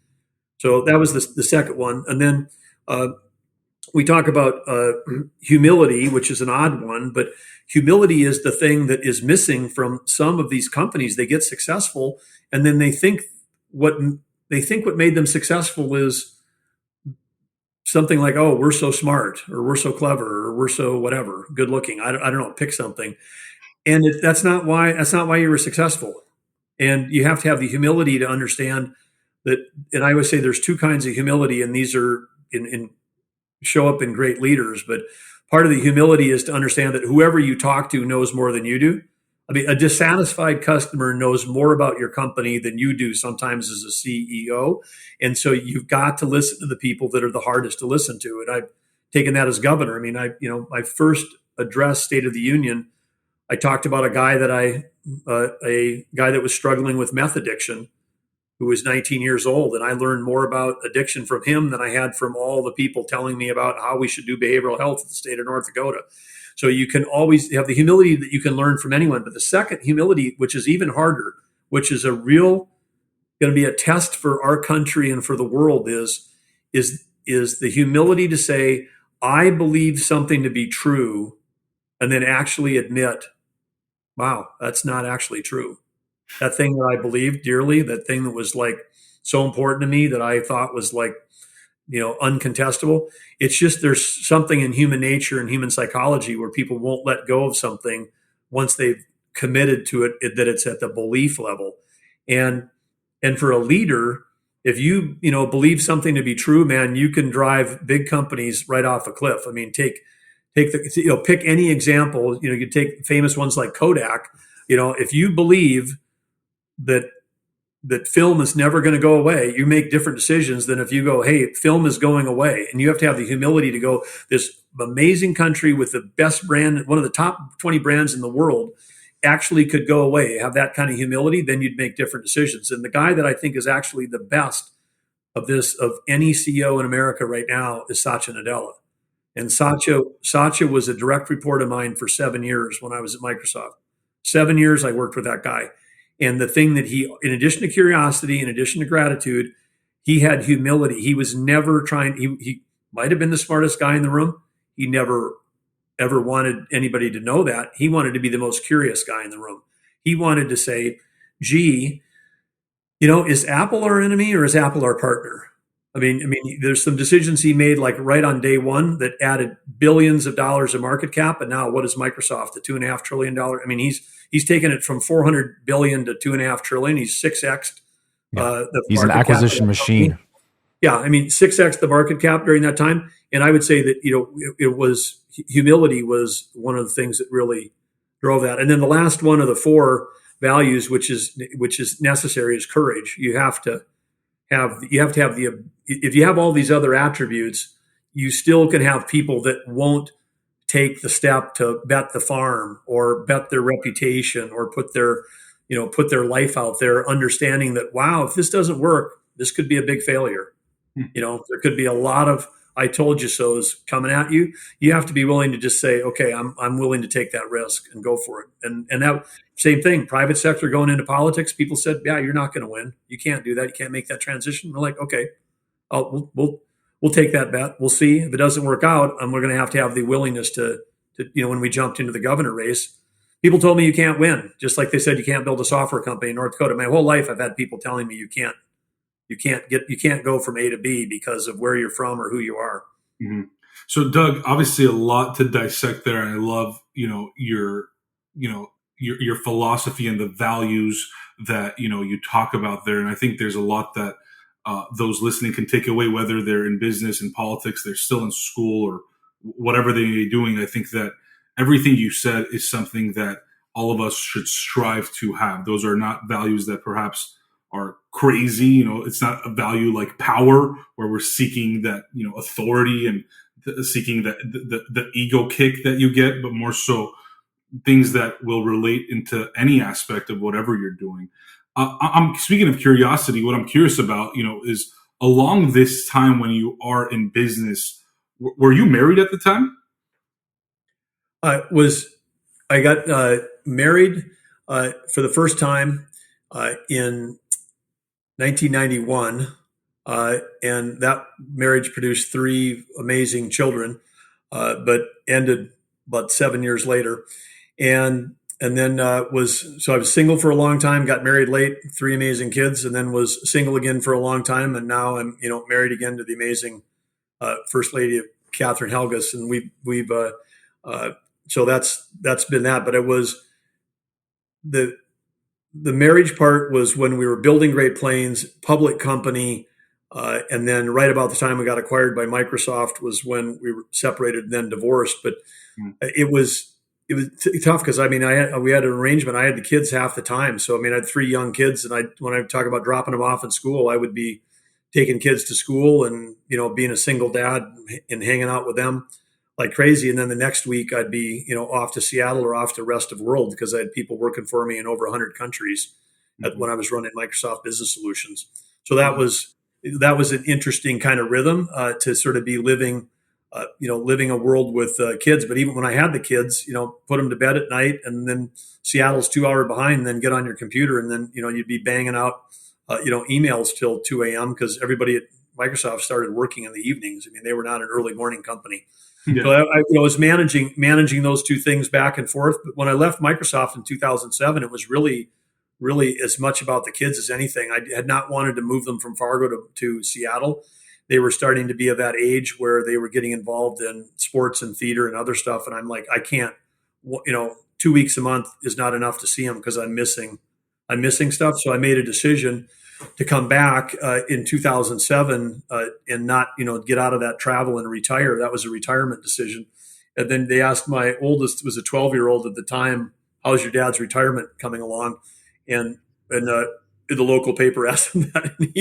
So that was the second one. And then we talk about humility, which is an odd one, but humility is the thing that is missing from some of these companies. They get successful, and then they think what made them successful is something like, oh, we're so smart, or we're so clever, or we're so whatever, good looking. I don't know, pick something, and that's not why you were successful. And you have to have the humility to understand that. And I always say there's two kinds of humility, and these are in show up in great leaders. But part of the humility is to understand that whoever you talk to knows more than you do. I mean, a dissatisfied customer knows more about your company than you do sometimes as a CEO. And so you've got to listen to the people that are the hardest to listen to. And I've taken that as governor. I mean, my first address, State of the Union, I talked about a guy that was struggling with meth addiction, who was 19 years old. And I learned more about addiction from him than I had from all the people telling me about how we should do behavioral health in the state of North Dakota. So you can always have the humility that you can learn from anyone. But the second humility, which is even harder, which is going to be a test for our country and for the world, is the humility to say, I believe something to be true, and then actually admit, wow, that's not actually true. That thing that I believed dearly, that thing that was like so important to me that I thought was like, uncontestable. It's just there's something in human nature and human psychology where people won't let go of something once they've committed to it, that it's at the belief level. And for a leader, if you believe something to be true, man, you can drive big companies right off a cliff. I mean, pick any example. You take famous ones like Kodak. If you believe that film is never going to go away, you make different decisions than if you go, hey, film is going away. And you have to have the humility to go, this amazing country with the best brand, one of the top 20 brands in the world, actually could go away. Have that kind of humility, then you'd make different decisions. And the guy that I think is actually the best of any CEO in America right now is Satya Nadella. And Satya was a direct report of mine for 7 years when I was at Microsoft. 7 years I worked with that guy. And the thing that he, in addition to curiosity, in addition to gratitude, he had humility. He was never trying, he might have been the smartest guy in the room. He never, ever wanted anybody to know that. He wanted to be the most curious guy in the room. He wanted to say, gee, is Apple our enemy or is Apple our partner? I mean, there's some decisions he made like right on day one that added billions of dollars of market cap. And now what is Microsoft, the $2.5 trillion? I mean, he's taken it from 400 billion to 2.5 trillion. He's 6x. He's an acquisition machine. Yeah. I mean, 6x the market cap during that time. And I would say that, it was humility was one of the things that really drove that. And then the last one of the four values, which is necessary, is courage. You have to have if you have all these other attributes, you still can have people that won't take the step to bet the farm or bet their reputation or put their life out there, understanding that, wow, if this doesn't work, this could be a big failure. There could be a lot of I told you so's coming at you. You have to be willing to just say, okay, I'm willing to take that risk and go for it. And that same thing, private sector going into politics, people said, yeah, you're not going to win. You can't do that. You can't make that transition. We're like, okay, we'll take that bet. We'll see. If it doesn't work out, we're going to have the willingness to when we jumped into the governor race, people told me you can't win. Just like they said, you can't build a software company in North Dakota. My whole life, I've had people telling me you can't go from A to B because of where you're from or who you are. Mm-hmm. So Doug, obviously a lot to dissect there. And I love, your philosophy and the values that, you talk about there. And I think there's a lot that those listening can take away, whether they're in business, in politics, they're still in school or whatever they may be doing. I think that everything you said is something that all of us should strive to have. Those are not values that perhaps are crazy. It's not a value like power where we're seeking that, authority and seeking the ego kick that you get, but more so things that will relate into any aspect of whatever you're doing. I'm speaking of curiosity. What I'm curious about, is along this time when you are in business, were you married at the time? I got married for the first time in 1991, and that marriage produced three amazing children, but ended about 7 years later. And then I was single for a long time, got married late, three amazing kids, and then was single again for a long time, and now I'm married again to the amazing First Lady Catherine Helgas, and we've so that's been that. But it was the marriage part was when we were building Great Plains, public company, and then right about the time we got acquired by Microsoft was when we were separated and then divorced. But it was tough because we had an arrangement. I had the kids half the time, so I had three young kids, and when I talk about dropping them off in school, I would be taking kids to school and being a single dad and hanging out with them like crazy. And then the next week I'd be, off to Seattle or off to the rest of the world because I had people working for me in over 100 countries when I was running Microsoft Business Solutions. So that was an interesting kind of rhythm to sort of be living a world with kids. But even when I had the kids, put them to bed at night, and then Seattle's 2 hours behind, and then get on your computer, and then, you'd be banging out, emails till 2 a.m. because everybody at Microsoft started working in the evenings. They were not an early morning company. Yeah. So I was managing those two things back and forth. But when I left Microsoft in 2007, it was really, really as much about the kids as anything. I had not wanted to move them from Fargo to Seattle. They were starting to be of that age where they were getting involved in sports and theater and other stuff. And I'm like, I can't, 2 weeks a month is not enough to see them because I'm missing stuff. So I made a decision to come back in 2007 and not, get out of that travel and retire. That was a retirement decision. And then they asked my oldest, was a 12-year-old at the time, how's your dad's retirement coming along? And the local paper asked him that, and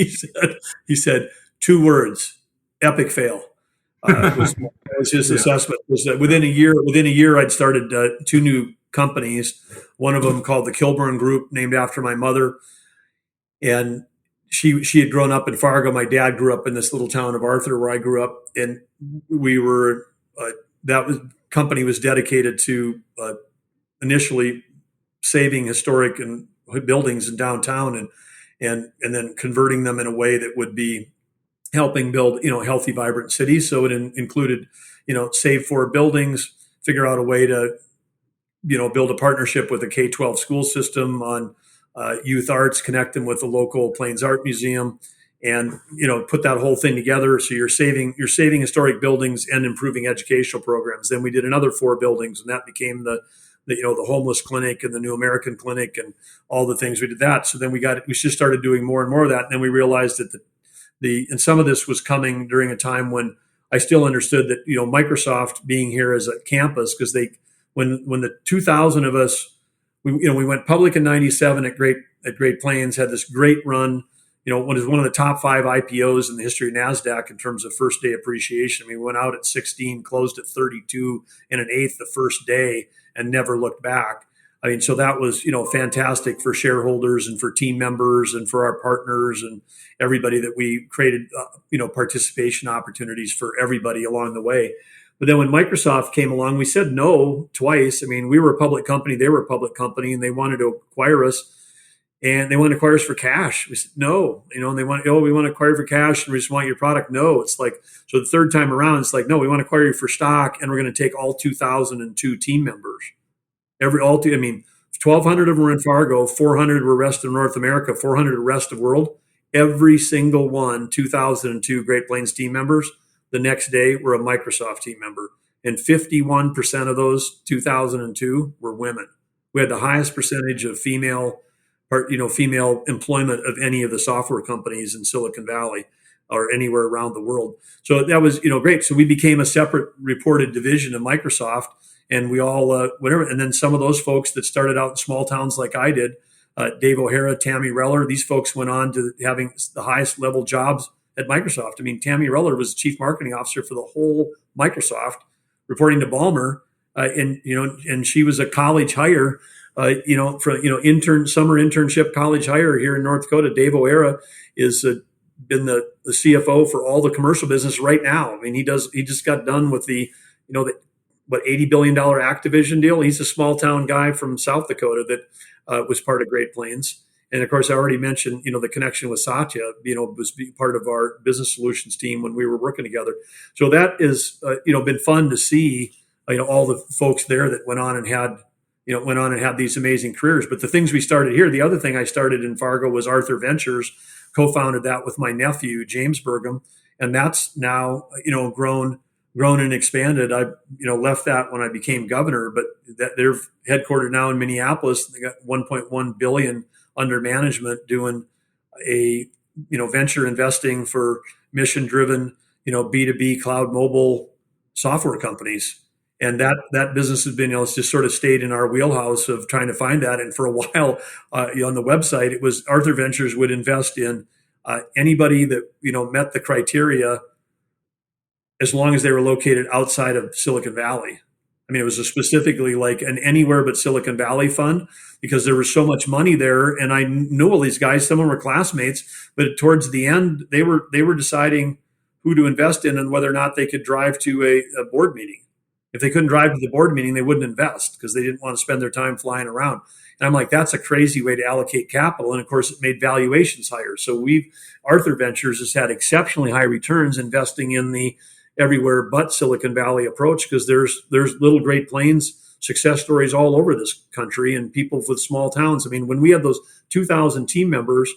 he said 2 words: epic fail. Was his assessment. Was that within a year, I'd started 2 new companies. One of them called the Kilburn Group, named after my mother, and she had grown up in Fargo. My dad grew up in this little town of Arthur, where I grew up, and we were company was dedicated to initially saving historic and buildings in downtown and then converting them in a way that would be helping build healthy, vibrant cities. So it included save 4 buildings, figure out a way to build a partnership with the K-12 school system on youth arts, connect them with the local Plains Art Museum, and put that whole thing together. So you're saving historic buildings and improving educational programs. Then we did another 4 buildings, and that became the homeless clinic and the New American Clinic and all the things we did that. So then we just started doing more and more of that. And then we realized that and some of this was coming during a time when I still understood that, Microsoft being here as a campus, because when the 2,000 of us, we went public in 97 at Great Plains, had this great run, one of the top 5 IPOs in the history of NASDAQ in terms of first day appreciation. We went out at 16, closed at 32 and an eighth the first day, and never looked back. So that was, fantastic for shareholders and for team members and for our partners and everybody that we created, participation opportunities for everybody along the way. But then when Microsoft came along, we said no twice. We were a public company, they were a public company, and they wanted to acquire us. And they wanted to acquire us for cash. We said no, and they want, we want to acquire for cash, and we just want your product. No, it's like, so the third time around, it's like, no, we want to acquire you for stock, and we're going to take all 2,002 team members. 1,200 of them were in Fargo, 400 were rest of North America, 400 the rest of the world. Every single one, 2,002 Great Plains team members, the next day were a Microsoft team member. And 51% of those 2,002 were women. We had the highest percentage of female employment of any of the software companies in Silicon Valley or anywhere around the world. So that was, great. So we became a separate reported division of Microsoft, and we all, whatever. And then some of those folks that started out in small towns like I did, Dave O'Hara, Tammy Reller, these folks went on to having the highest level jobs at Microsoft. Tammy Reller was chief marketing officer for the whole Microsoft, reporting to Ballmer. And she was a college hire summer internship college hire here in North Dakota. Dave O'Hara is been the CFO for all the commercial business right now. I mean, he just got done with the $80 billion Activision deal. He's a small town guy from South Dakota that was part of Great Plains. And of course, I already mentioned, the connection with Satya, was part of our business solutions team when we were working together. So that is, been fun to see, all the folks there that went on and had these amazing careers. But the things we started here, the other thing I started in Fargo was Arthur Ventures, co-founded that with my nephew, James Burgum. And that's now, grown and expanded. I, left that when I became governor, but they're headquartered now in Minneapolis. They got 1.1 billion under management doing a, venture investing for mission-driven, B2B cloud mobile software companies. And that business has been, it's just sort of stayed in our wheelhouse of trying to find that. And for a while, on the website, it was Arthur Ventures would invest in anybody that, met the criteria as long as they were located outside of Silicon Valley. I mean, it was specifically like an anywhere but Silicon Valley fund because there was so much money there. And I knew all these guys, some of them were classmates, but towards the end, they were deciding who to invest in and whether or not they could drive to a board meeting. If they couldn't drive to the board meeting, they wouldn't invest because they didn't want to spend their time flying around. And I'm like, that's a crazy way to allocate capital. And of course, it made valuations higher. So Arthur Ventures has had exceptionally high returns investing in the everywhere but Silicon Valley approach because there's little Great Plains success stories all over this country and people with small towns. I mean, when we had those 2,000 team members,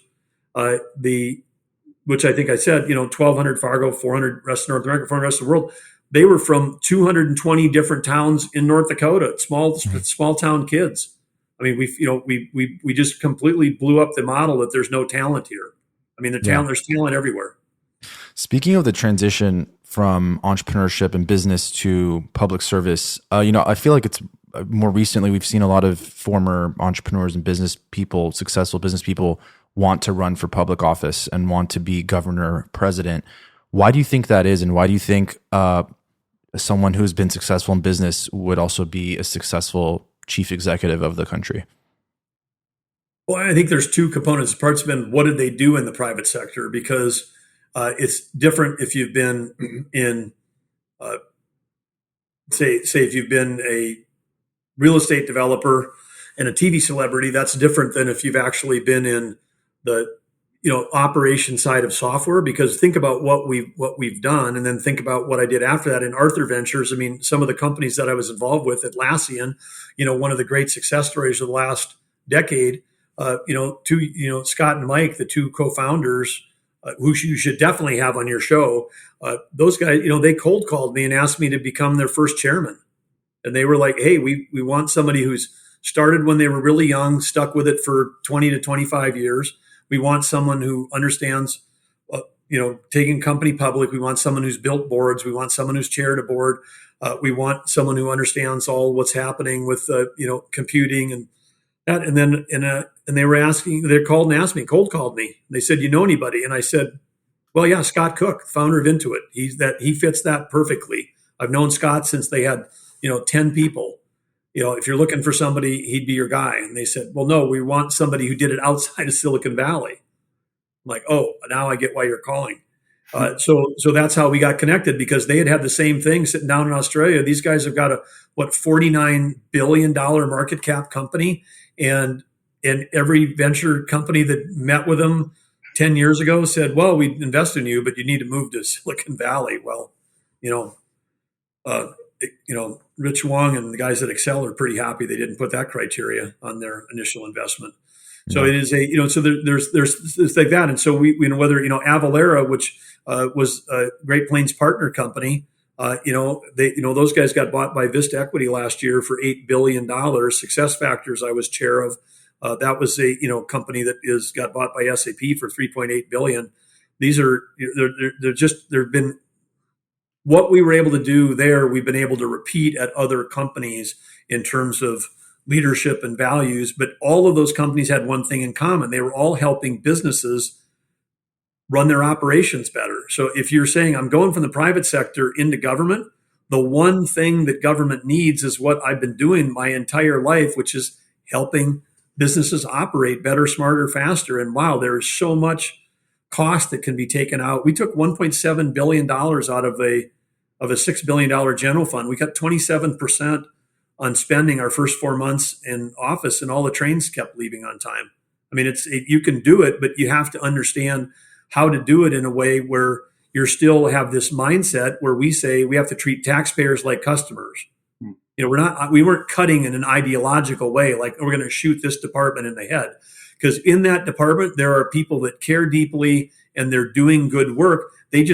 which I think I said, 1,200 Fargo, 400 rest of North America, 400 rest of the world, they were from 220 different towns in North Dakota, small town kids. I mean, we just completely blew up the model that there's no talent here. I mean, there's talent everywhere. Speaking of the transition from entrepreneurship and business to public service, I feel like it's more recently we've seen a lot of former entrepreneurs and business people, successful business people, want to run for public office and want to be governor, president. Why do you think that is, and why do you think someone who's been successful in business would also be a successful chief executive of the country? Well, I think there's two components. Part's been what did they do in the private sector, because it's different if you've been in, say if you've been a real estate developer and a TV celebrity. That's different than if you've actually been in the operation side of software. Because think about what we've done, and then think about what I did after that in Arthur Ventures. I mean, some of the companies that I was involved with, Atlassian, one of the great success stories of the last decade. Scott and Mike, the two co-founders, who you should definitely have on your show. Those guys, they cold called me and asked me to become their first chairman. And they were like, hey, we want somebody who's started when they were really young, stuck with it for 20 to 25 years. We want someone who understands, taking company public. We want someone who's built boards. We want someone who's chaired a board. We want someone who understands all what's happening with, computing and that. And then, and they were asking, they cold called me. They said, you know anybody? And I said, well, yeah, Scott Cook, founder of Intuit. He fits that perfectly. I've known Scott since they had, 10 people. If you're looking for somebody, he'd be your guy. And they said, well, no, we want somebody who did it outside of Silicon Valley. I'm like, oh, now I get why you're calling. So that's how we got connected, because they had the same thing sitting down in Australia. These guys have got a $49 billion market cap company, and every venture company that met with them 10 years ago said, well, we'd invest in you, but you need to move to Silicon Valley. Well, Rich Wong and the guys at Excel are pretty happy they didn't put that criteria on their initial investment. So it is so there's like that. And so we whether, Avalara, which was a Great Plains partner company, those guys got bought by Vista Equity last year for $8 billion. Success Factors, I was chair of. That was a company that got bought by SAP for $3.8 billion. These are they've been what we were able to do there. We've been able to repeat at other companies in terms of leadership and values. But all of those companies had one thing in common: they were all helping businesses run their operations better. So if you're saying I'm going from the private sector into government, the one thing that government needs is what I've been doing my entire life, which is helping businesses operate better, smarter, faster. And wow, there is so much cost that can be taken out. We took $1.7 billion out of a $6 billion general fund. We cut 27% on spending our first 4 months in office, and all the trains kept leaving on time. I mean, you can do it, but you have to understand how to do it in a way where you still have this mindset where we say we have to treat taxpayers like customers. You know, we weren't cutting in an ideological way, like we're going to shoot this department in the head. Because in that department, there are people that care deeply and they're doing good work. They've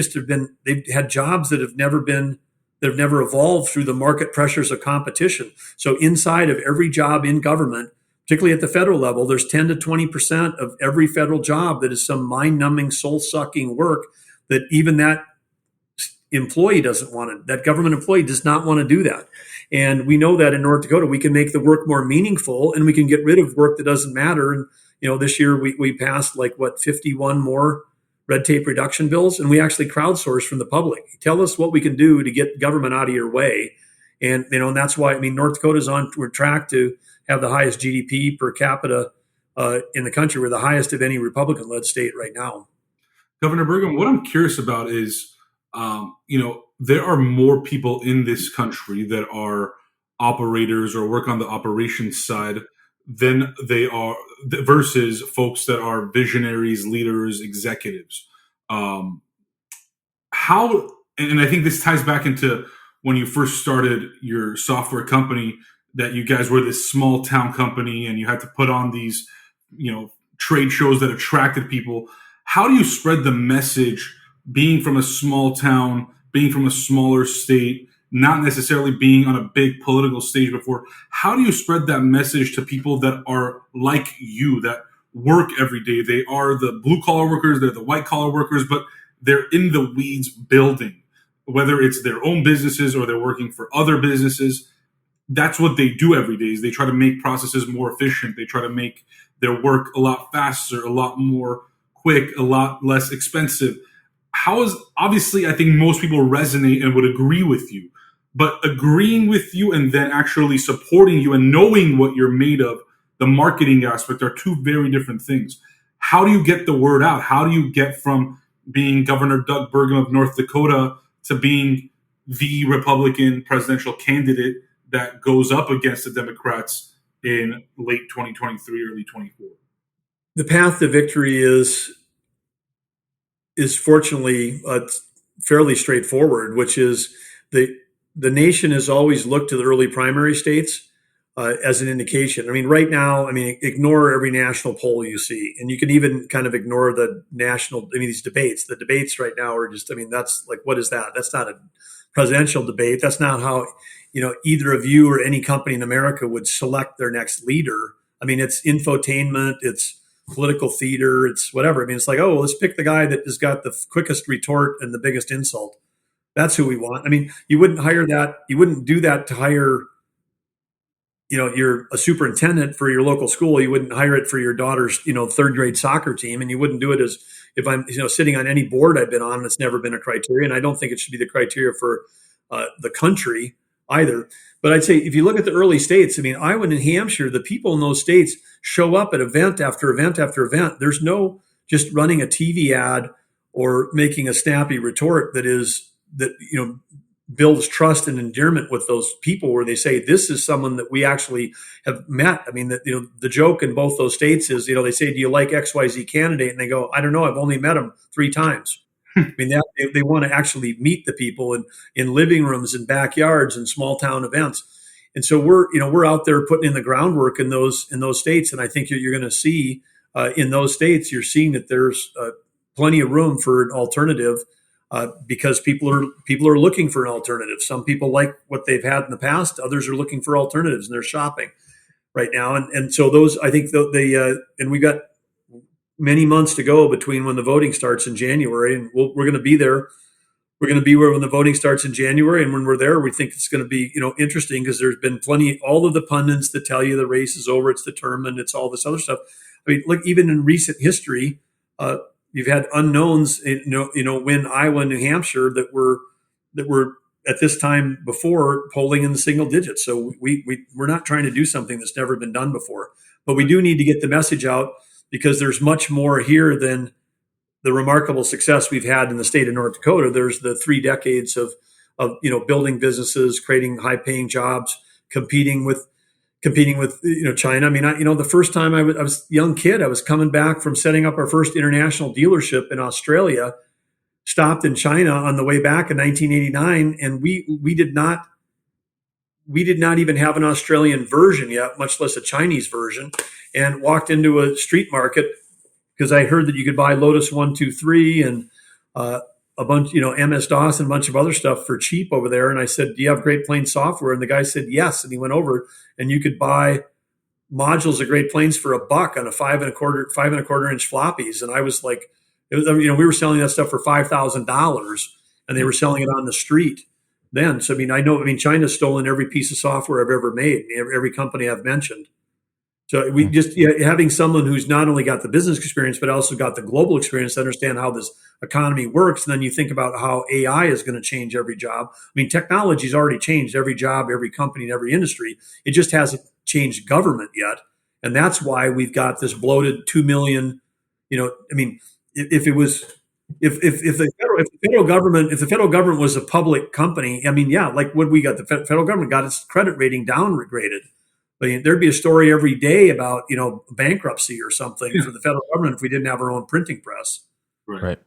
had jobs that have never evolved through the market pressures of competition. So inside of every job in government, particularly at the federal level, there's 10 to 20% of every federal job that is some mind-numbing, soul-sucking work that even that employee doesn't want to. That government employee does not want to do that. And we know that in North Dakota, we can make the work more meaningful and we can get rid of work that doesn't matter. And, you know, this year we passed 51 more red tape reduction bills, and we actually crowdsourced from the public. Tell us what we can do to get government out of your way. And, you know, and that's why, I mean, North Dakota's we're track to have the highest GDP per capita in the country. We're the highest of any Republican-led state right now. Governor Burgum, what I'm curious about is, there are more people in this country that are operators or work on the operations side than they are versus folks that are visionaries, leaders, executives. And I think this ties back into when you first started your software company, that you guys were this small town company and you had to put on these, trade shows that attracted people. How do you spread the message being from a small town, being from a smaller state, not necessarily being on a big political stage before? How do you spread that message to people that are like you, that work every day? They are the blue collar workers, they're the white collar workers, but they're in the weeds building, whether it's their own businesses or they're working for other businesses. That's what they do every day, is they try to make processes more efficient. They try to make their work a lot faster, a lot more quick, a lot less expensive. Obviously, I think most people resonate and would agree with you, but agreeing with you and then actually supporting you and knowing what you're made of, the marketing aspect, are two very different things. How do you get the word out? How do you get from being Governor Doug Burgum of North Dakota to being the Republican presidential candidate that goes up against the Democrats in late 2023, early 24? The path to victory is fortunately fairly straightforward, which is the nation has always looked to the early primary states as an indication. I mean, right now, ignore every national poll you see, and you can even kind of ignore the national. These debates. The debates right now are just. That's like, what is that? That's not a presidential debate. That's not how either of you or any company in America would select their next leader. It's infotainment. It's political theater, it's whatever. It's like, let's pick the guy that has got the quickest retort and the biggest insult. That's who we want. You wouldn't hire that. You wouldn't do that to hire, you're a superintendent for your local school. You wouldn't hire it for your daughter's, third grade soccer team. And you wouldn't do it as if I'm, sitting on any board I've been on. It's never been a criteria. And I don't think it should be the criteria for the country either. But I'd say if you look at the early states, Iowa and New Hampshire, the people in those states show up at event after event after event. There's no just running a TV ad or making a snappy retort that builds trust and endearment with those people, where they say, this is someone that we actually have met. The joke in both those states is, they say, do you like XYZ candidate? And they go, I don't know, I've only met him 3 times. They want to actually meet the people in living rooms and backyards and small town events. And so we're out there putting in the groundwork in those states. And I think you're going to see in those states, you're seeing that there's plenty of room for an alternative because people are looking for an alternative. Some people like what they've had in the past. Others are looking for alternatives, and they're shopping right now. And so those, I think and we got many months to go between when the voting starts in January, and we're going to be there. We're going to be where when the voting starts in January, and when we're there, we think it's going to be interesting, because there's been all of the pundits that tell you the race is over, it's determined, it's all this other stuff. Look, even in recent history, you've had unknowns, win Iowa and New Hampshire that were at this time before polling in the single digits. So we're not trying to do something that's never been done before, but we do need to get the message out because there's much more here than the remarkable success we've had in the state of North Dakota. There's the 3 decades of building businesses, creating high paying jobs, competing with China. I mean, the first time I was a young kid, I was coming back from setting up our first international dealership in Australia, stopped in China on the way back in 1989, and we did not even have an Australian version yet, much less a Chinese version, and walked into a street market because I heard that you could buy Lotus 123 and a bunch, MS-DOS and a bunch of other stuff for cheap over there. And I said, "Do you have Great Plains software?" And the guy said, "Yes." And he went over and you could buy modules of Great Plains for $1 on a 5.25 inch floppies. And I was like, we were selling that stuff for $5,000 and they were selling it on the street then. So, China's stolen every piece of software I've ever made, every company I've mentioned. So we just having someone who's not only got the business experience, but also got the global experience to understand how this economy works. And then you think about how AI is going to change every job. I mean, technology's already changed every job, every company, and every industry. It just hasn't changed government yet. And that's why we've got this bloated 2 million, if the federal government was a public company, like what we got, the federal government got its credit rating downgraded. There'd be a story every day about, bankruptcy or something for the federal government if we didn't have our own printing press. Right.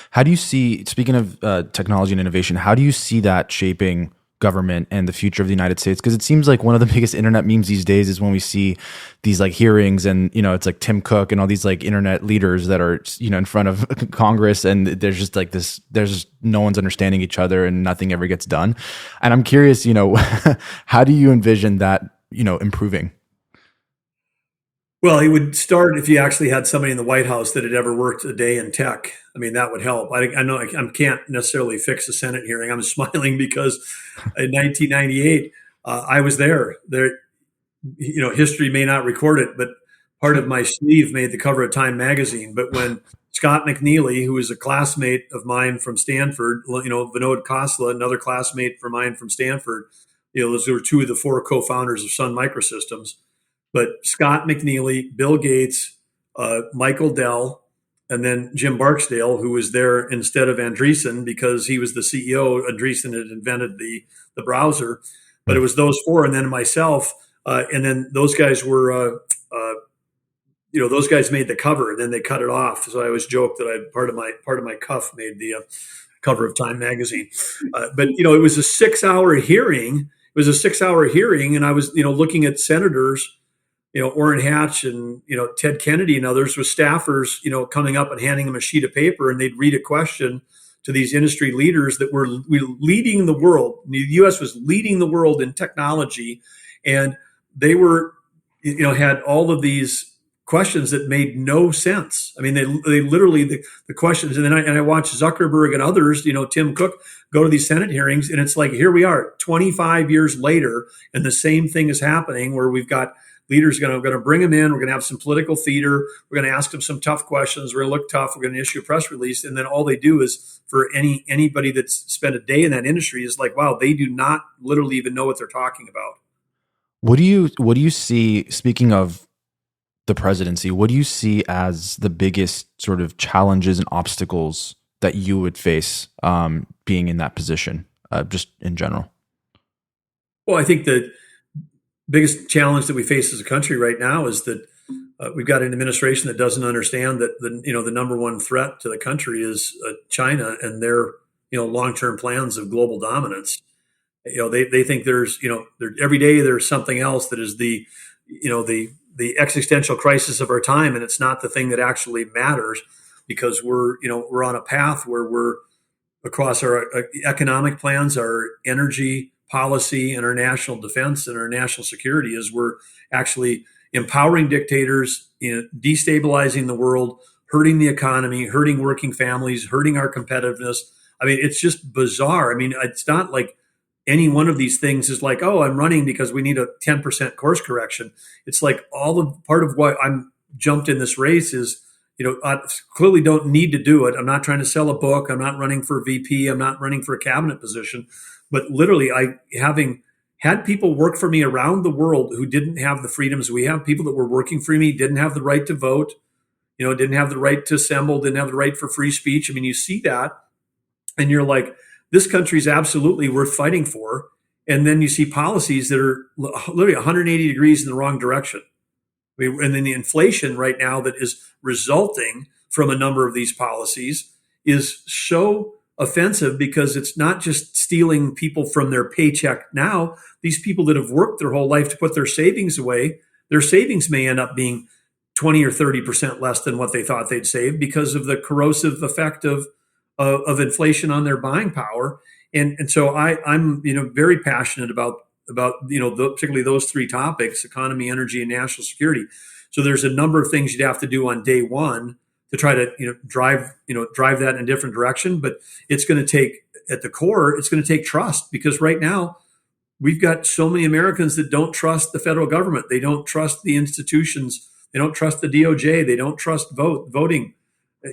How do you see, speaking of technology and innovation, how do you see that shaping government and the future of the United States? Because it seems like one of the biggest internet memes these days is when we see these like hearings and, it's like Tim Cook and all these like internet leaders that are, in front of Congress, and there's just like this, there's no one's understanding each other and nothing ever gets done. And I'm curious, how do you envision that, improving? Well, it would start if you actually had somebody in the White House that had ever worked a day in tech. I mean, that would help. I know I can't necessarily fix a Senate hearing. I'm smiling because in 1998, I was there. History may not record it, but part of my sleeve made the cover of Time magazine. But when Scott McNeely, who was a classmate of mine from Stanford, Vinod Khosla, another classmate of mine from Stanford, those were 2 of the 4 co-founders of Sun Microsystems. But Scott McNeely, Bill Gates, Michael Dell, and then Jim Barksdale, who was there instead of Andreessen because he was the CEO. Andreessen had invented the browser. But it was those 4 and then myself. And then those guys were, those guys made the cover and then they and I always joke that part of my cuff made the cover of Time magazine. But it was a 6-hour hearing. And I was, looking at senators, Orrin Hatch and, Ted Kennedy and others with staffers, coming up and handing them a sheet of paper, and they'd read a question to these industry leaders that were leading the world. The U.S. was leading the world in technology, and they were, had all of these questions that made no sense. I mean, they literally, the questions, and then I watched Zuckerberg and others, Tim Cook, go to these Senate hearings, and it's like, here we are 25 years later, and the same thing is happening where we've got leaders going to bring them in. We're going to have some political theater. We're going to ask them some tough questions. We're going to look tough. We're going to issue a press release. And then all they do is, for anybody that's spent a day in that industry, is like, wow, they do not literally even know what they're talking about. What do you see, speaking of the presidency, what do you see as the biggest sort of challenges and obstacles that you would face being in that position, just in general? Well, I think the biggest challenge that we face as a country right now is that we've got an administration that doesn't understand that the number one threat to the country is China and their long-term plans of global dominance. They think there's every day there's something else that is the existential crisis of our time, and it's not the thing that actually matters, because we're on a path where we're across our economic plans, our energy policy, and our national defense and our national security, is we're actually empowering dictators, destabilizing the world, hurting the economy, hurting working families, hurting our competitiveness. I mean, it's just bizarre. I mean, it's not like any one of these things is like, oh, I'm running because we need a 10% course correction. It's like part of why I'm jumped in this race is clearly don't need to do it. I'm not trying to sell a book. I'm not running for VP. I'm not running for a cabinet position. But literally, having had people work for me around the world who didn't have the freedoms we have, people that were working for me didn't have the right to vote, didn't have the right to assemble, didn't have the right for free speech. I mean, you see that and you're like, this country is absolutely worth fighting for. And then you see policies that are literally 180 degrees in the wrong direction. I mean, and then the inflation right now that is resulting from a number of these policies is so offensive because it's not just stealing people from their paycheck now. These people that have worked their whole life to put their savings away, their savings may end up being 20 or 30% less than what they thought they'd save because of the corrosive effect of inflation on their buying power. And so I'm very passionate about particularly those three topics: economy, energy, and national security. So there's a number of things you'd have to do on day one to try to drive that in a different direction. But it's going to take, at the core, it's going to take trust, because right now we've got so many Americans that don't trust the federal government. They don't trust the institutions. They don't trust the DOJ. They don't trust voting.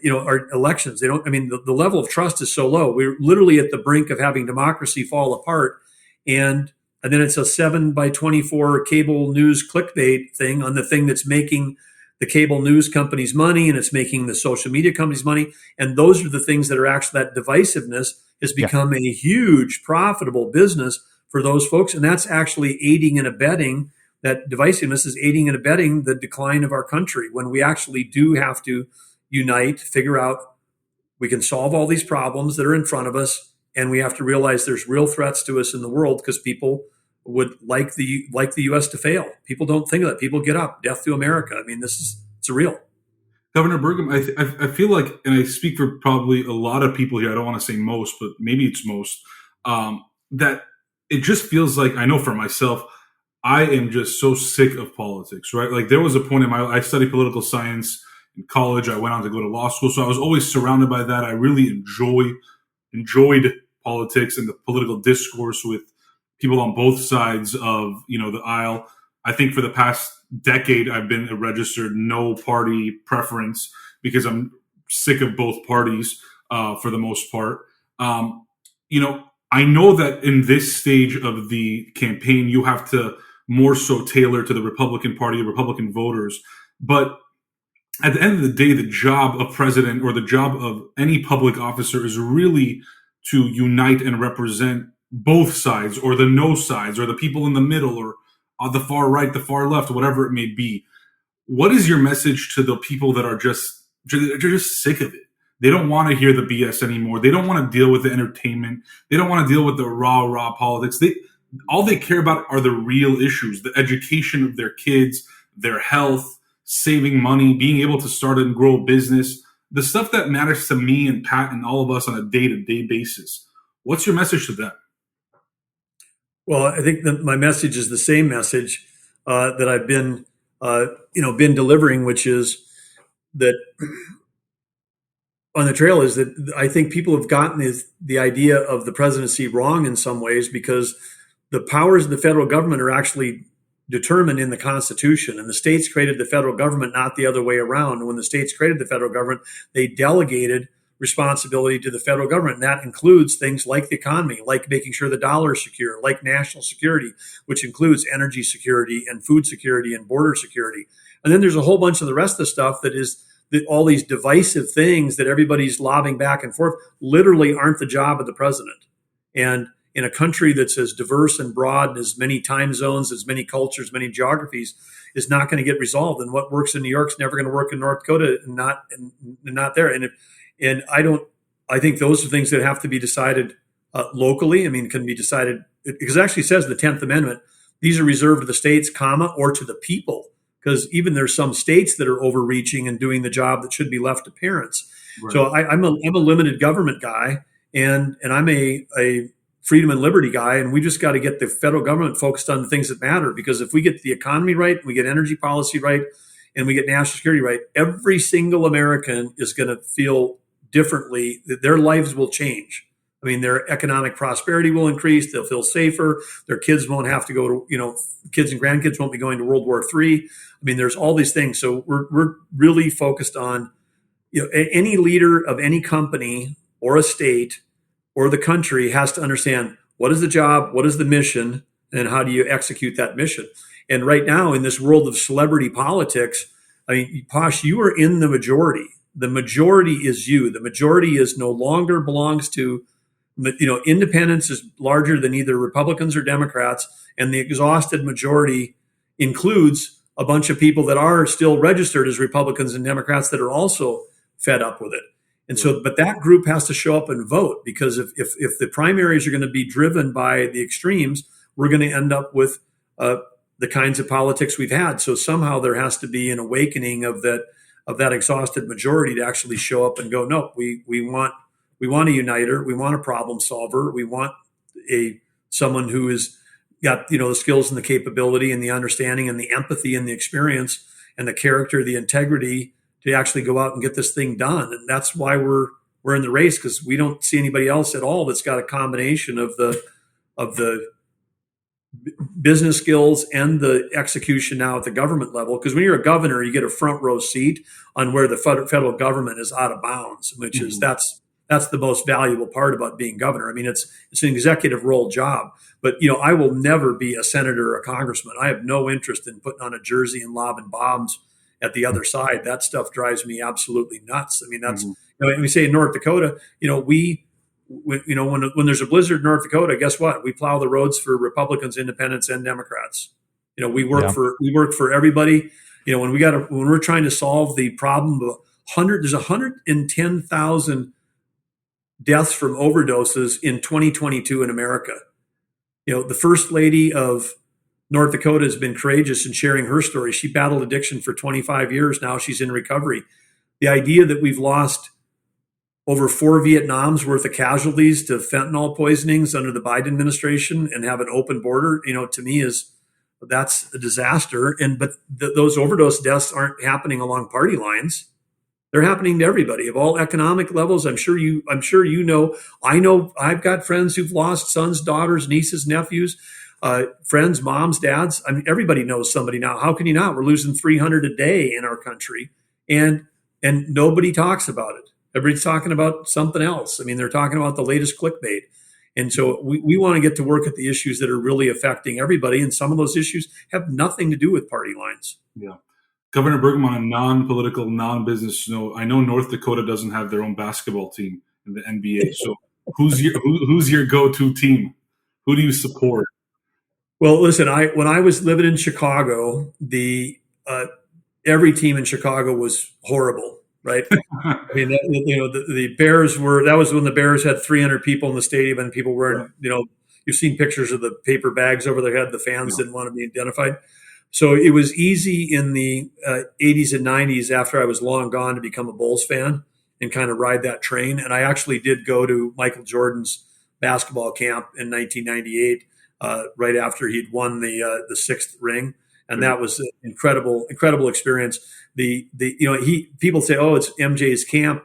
Our elections. They don't. I mean, the level of trust is so low. We're literally at the brink of having democracy fall apart, and then it's a 7x24 cable news clickbait thing on the thing that's making the cable news companies money, and it's making the social media companies money. And those are the things that are actually, that divisiveness has become a huge profitable business for those folks. And that's actually aiding and abetting, that divisiveness is aiding and abetting the decline of our country, when we actually do have to unite, figure out we can solve all these problems that are in front of us. And we have to realize there's real threats to us in the world, because people would like the U.S. to fail. People don't think of that. People get up. Death to America. I mean, it's surreal. Governor Burgum, I feel like, and I speak for probably a lot of people here, I don't want to say most, but maybe it's most, that it just feels like, I know for myself, I am just so sick of politics, right? Like, there was a point in I studied political science in college. I went on to go to law school, so I was always surrounded by that. I really enjoyed politics and the political discourse with people on both sides of the aisle. I think for the past decade, I've been a registered no party preference, because I'm sick of both parties for the most part. I know that in this stage of the campaign, you have to more so tailor to the Republican Party, Republican voters. But at the end of the day, the job of president, or the job of any public officer, is really to unite and represent both sides, or the no sides, or the people in the middle, or on the far right, the far left, whatever it may be. What is your message to the people that are just sick of it? They don't want to hear the BS anymore. They don't want to deal with the entertainment. They don't want to deal with the raw politics. All they care about are the real issues: the education of their kids, their health, saving money, being able to start and grow a business, the stuff that matters to me and Pat and all of us on a day-to-day basis. What's your message to them? Well, I think that my message is the same message that I've been delivering, which is that on the trail, is that I think people have gotten the idea of the presidency wrong in some ways, because the powers of the federal government are actually determined in the Constitution, and the states created the federal government, not the other way around. When the states created the federal government, they delegated responsibility to the federal government. And that includes things like the economy, like making sure the dollar is secure, like national security, which includes energy security and food security and border security. And then there's a whole bunch of the rest of the stuff that all these divisive things that everybody's lobbing back and forth literally aren't the job of the president. And in a country that's as diverse and broad, and as many time zones, as many cultures, many geographies, is not going to get resolved. And what works in New York is never going to work in North Dakota, and not there. And I think those are things that have to be decided locally. I mean, can be decided, because it actually says the 10th Amendment, these are reserved to the states, or to the people, because even there's some states that are overreaching and doing the job that should be left to parents. Right. So I'm a limited government guy, and I'm a freedom and liberty guy, and we just got to get the federal government focused on the things that matter. Because if we get the economy right, we get energy policy right, and we get national security right, every single American is going to feel differently. Their lives will change. I mean, their economic prosperity will increase. They'll feel safer. Their kids won't have to go to, kids and grandkids won't be going to World War III. I mean, there's all these things. So we're really focused on any leader of any company or a state or the country has to understand what is the job, what is the mission, and how do you execute that mission. And right now in this world of celebrity politics, I mean, Posh, you are in the majority. The majority is you. The majority is no longer belongs to, independence is larger than either Republicans or Democrats. And the exhausted majority includes a bunch of people that are still registered as Republicans and Democrats that are also fed up with it. And so, but that group has to show up and vote, because if the primaries are going to be driven by the extremes, we're going to end up with the kinds of politics we've had. So somehow there has to be an awakening of that exhausted majority to actually show up and go, no, we want a uniter, we want a problem solver, we want someone who has got the skills and the capability and the understanding and the empathy and the experience and the character, the integrity to actually go out and get this thing done. And that's why we're in the race, because we don't see anybody else at all that's got a combination of the business skills and the execution now at the government level. Because when you're a governor, you get a front row seat on where the federal government is out of bounds, which is that's the most valuable part about being governor. I mean, it's an executive role job, but I will never be a senator or a congressman. I have no interest in putting on a jersey and lobbing bombs at the other side. That stuff drives me absolutely nuts. I mean, that's when we say in North Dakota, when there's a blizzard in North Dakota, guess what? We plow the roads for Republicans, independents, and Democrats. We work for everybody. When we're trying to solve the problem of there's 110,000 deaths from overdoses in 2022 in America. The first lady of North Dakota has been courageous in sharing her story. She battled addiction for 25 years. Now she's in recovery. The idea that we've lost over 4 Vietnams worth of casualties to fentanyl poisonings under the Biden administration and have an open border, to me that's a disaster. And those overdose deaths aren't happening along party lines. They're happening to everybody of all economic levels. I'm sure I know I've got friends who've lost sons, daughters, nieces, nephews, friends, moms, dads. I mean, everybody knows somebody now. How can you not? We're losing 300 a day in our country, and nobody talks about it. Everybody's talking about something else. I mean, they're talking about the latest clickbait. And so we want to get to work at the issues that are really affecting everybody. And some of those issues have nothing to do with party lines. Yeah. Governor Burgum, on a non-political, non-business note, I know North Dakota doesn't have their own basketball team in the NBA. So who's your go-to team? Who do you support? Well, listen, when I was living in Chicago, every team in Chicago was horrible. Right. I mean, the Bears that was when the Bears had 300 people in the stadium and people were, you've seen pictures of the paper bags over their head. The fans didn't want to be identified. So it was easy in the 80s and 90s after I was long gone to become a Bulls fan and kind of ride that train. And I actually did go to Michael Jordan's basketball camp in 1998, right after he'd won the sixth ring. And that was an incredible experience. People say, oh, it's MJ's camp.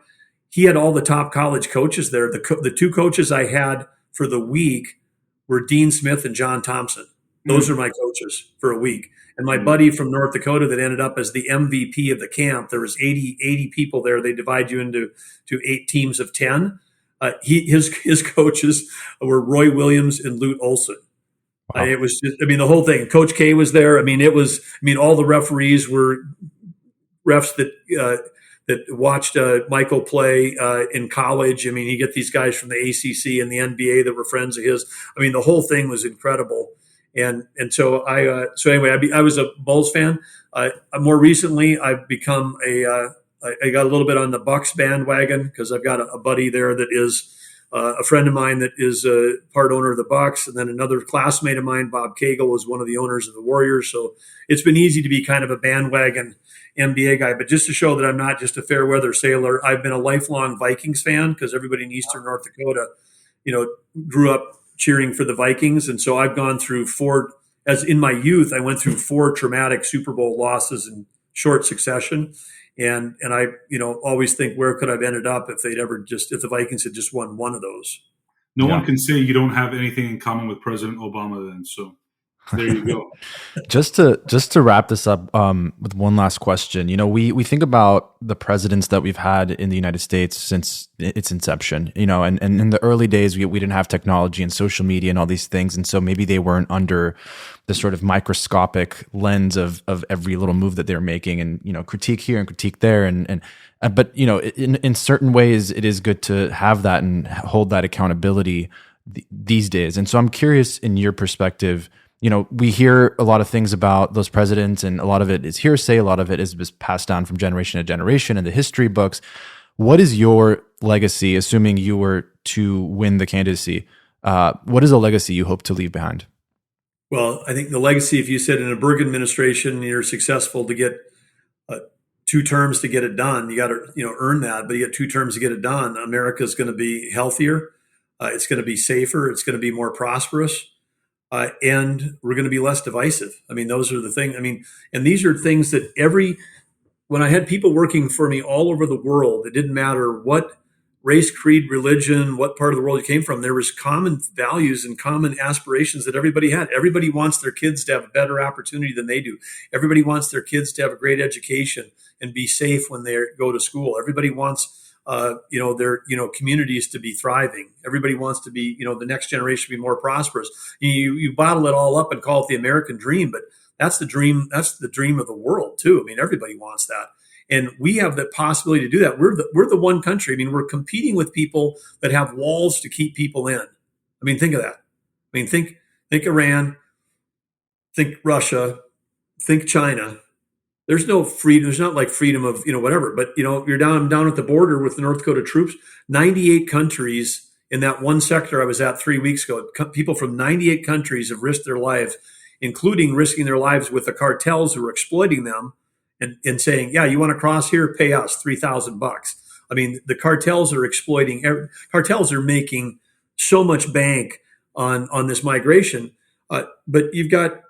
He had all the top college coaches there. The two coaches I had for the week were Dean Smith and John Thompson. Those are my coaches for a week. And my buddy from North Dakota that ended up as the MVP of the camp, there was 80 people there. They divide you into 8 teams of 10. His coaches were Roy Williams and Lute Olson. Wow. It was just, the whole thing. Coach K was there. All the referees were refs that watched Michael play in college. You get these guys from the ACC and the NBA that were friends of his. The whole thing was incredible. And so I was a Bulls fan. More recently, I've become I got a little bit on the Bucks bandwagon because I've got a buddy there that is a friend of mine that is a part owner of the Bucks, and then another classmate of mine, Bob Cagle, was one of the owners of the Warriors. So it's been easy to be kind of a bandwagon NBA guy. But just to show that I'm not just a fair weather sailor, I've been a lifelong Vikings fan because everybody in Eastern North Dakota, grew up cheering for the Vikings, and so I've gone through as in my youth, I went through 4 traumatic Super Bowl losses in short succession. And I, always think, where could I have ended up if the Vikings had just won one of those? No one can say you don't have anything in common with President Obama then. So There you go. Just to wrap this up with one last question. We think about the presidents that we've had in the United States since its inception. And in the early days, we didn't have technology and social media and all these things, and so maybe they weren't under the sort of microscopic lens of every little move that they're making, and critique here and critique there, but in certain ways, it is good to have that and hold that accountability these days. And so I'm curious, in your perspective. We hear a lot of things about those presidents, and a lot of it is hearsay. A lot of it is passed down from generation to generation in the history books. What is your legacy, assuming you were to win the candidacy? What is a legacy you hope to leave behind? Well, I think the legacy, if you said in a Burgum administration, you're successful to get 2 terms to get it done, you got to earn that, but you get 2 terms to get it done. America's going to be healthier. It's going to be safer. It's going to be more prosperous. And we're going to be less divisive. I mean, those are the things. I mean, and these are things that when I had people working for me all over the world, it didn't matter what race, creed, religion, what part of the world you came from, there was common values and common aspirations that everybody had. Everybody wants their kids to have a better opportunity than they do. Everybody wants their kids to have a great education and be safe when they go to school. Everybody wants their communities to be thriving. Everybody wants to be, the next generation to be more prosperous. You bottle it all up and call it the American dream, but that's the dream. That's the dream of the world too. I mean, everybody wants that, and we have the possibility to do that. We're the one country. I mean, we're competing with people that have walls to keep people in. I mean, think of that. I mean, think Iran, think Russia, think China. There's no freedom. There's not like freedom of, whatever, but you're down at the border with the North Dakota troops, 98 countries in that one sector I was at 3 weeks ago. People from 98 countries have risked their lives, including risking their lives with the cartels who are exploiting them and saying, yeah, you want to cross here? Pay us $3,000. I mean, the cartels are exploiting, cartels are making so much bank on this migration. But you've got,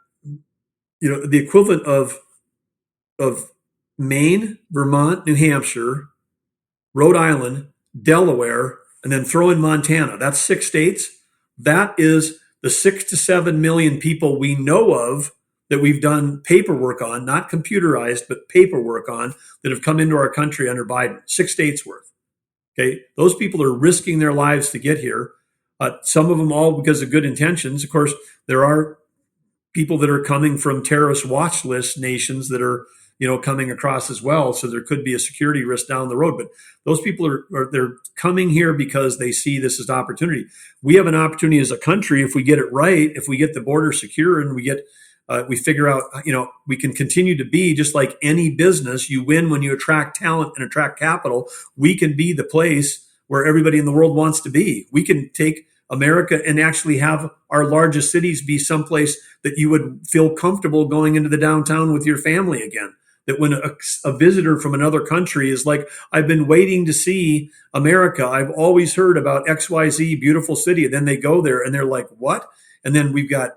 the equivalent of Maine, Vermont, New Hampshire, Rhode Island, Delaware, and then throw in Montana. That's 6 states. That is the 6 to 7 million people we know of that we've done paperwork on, not computerized, but paperwork on, that have come into our country under Biden. 6 states worth. Okay, those people are risking their lives to get here. Some of them all because of good intentions. Of course, there are people that are coming from terrorist watch list nations that are coming across as well. So there could be a security risk down the road, but those people they're coming here because they see this as opportunity. We have an opportunity as a country, if we get it right, if we get the border secure and we figure out, we can continue to be just like any business. You win when you attract talent and attract capital. We can be the place where everybody in the world wants to be. We can take America and actually have our largest cities be someplace that you would feel comfortable going into the downtown with your family again. That when a visitor from another country is like, I've been waiting to see America. I've always heard about XYZ, beautiful city. And then they go there and they're like, what? And then we've got,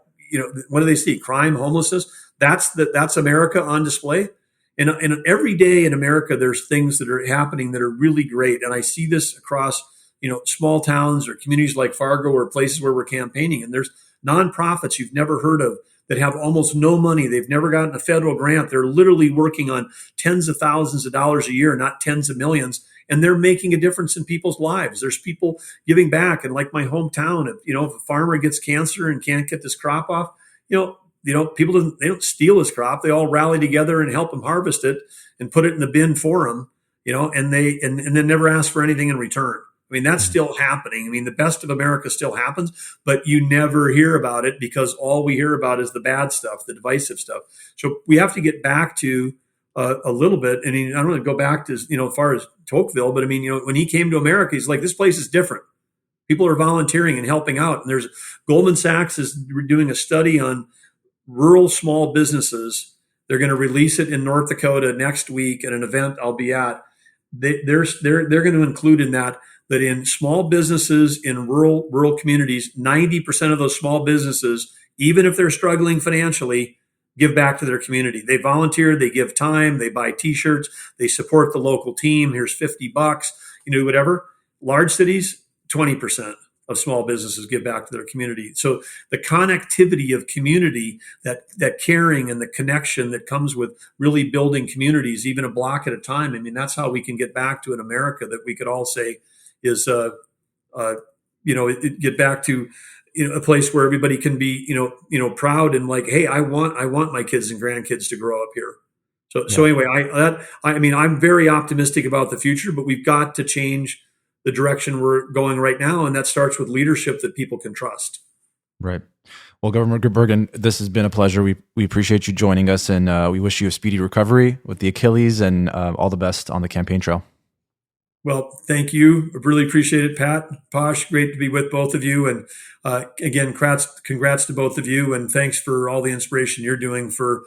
what do they see? Crime, homelessness. That's America on display. And every day in America, there's things that are happening that are really great. And I see this across, small towns or communities like Fargo or places where we're campaigning. And there's nonprofits you've never heard of that have almost no money. They've never gotten a federal grant. They're literally working on tens of thousands of dollars a year, not tens of millions. And they're making a difference in people's lives. There's people giving back. And like my hometown, if a farmer gets cancer and can't get this crop off, people they don't steal his crop. They all rally together and help him harvest it and put it in the bin for him, and then never ask for anything in return. I mean, that's still happening. I mean, the best of America still happens, but you never hear about it because all we hear about is the bad stuff, the divisive stuff. So we have to get back to a little bit. I mean, I don't want to go back to, as far as Tocqueville, but I mean, when he came to America, he's like, this place is different. People are volunteering and helping out. And there's Goldman Sachs is doing a study on rural small businesses. They're going to release it in North Dakota next week at an event I'll be at. They're going to include in that in small businesses in rural communities, 90% of those small businesses, even if they're struggling financially, give back to their community. They volunteer, they give time, they buy T-shirts, they support the local team. Here's $50, whatever. Large cities, 20%. of small businesses give back to their community. So the connectivity of community, that caring and the connection that comes with really building communities, even a block at a time. I mean, that's how we can get back to an America that we could all say is, get back to, a place where everybody can be, proud and like, hey, I want my kids and grandkids to grow up here. So anyway, I'm very optimistic about the future, but we've got to change the direction we're going right now, and that starts with leadership that people can trust. Right. Well, Governor Burgum, this has been a pleasure. We appreciate you joining us, and we wish you a speedy recovery with the Achilles, and all the best on the campaign trail. Well, thank you. I really appreciate it, Pat, Posh. Great to be with both of you. And again, congrats to both of you. And thanks for all the inspiration you're doing for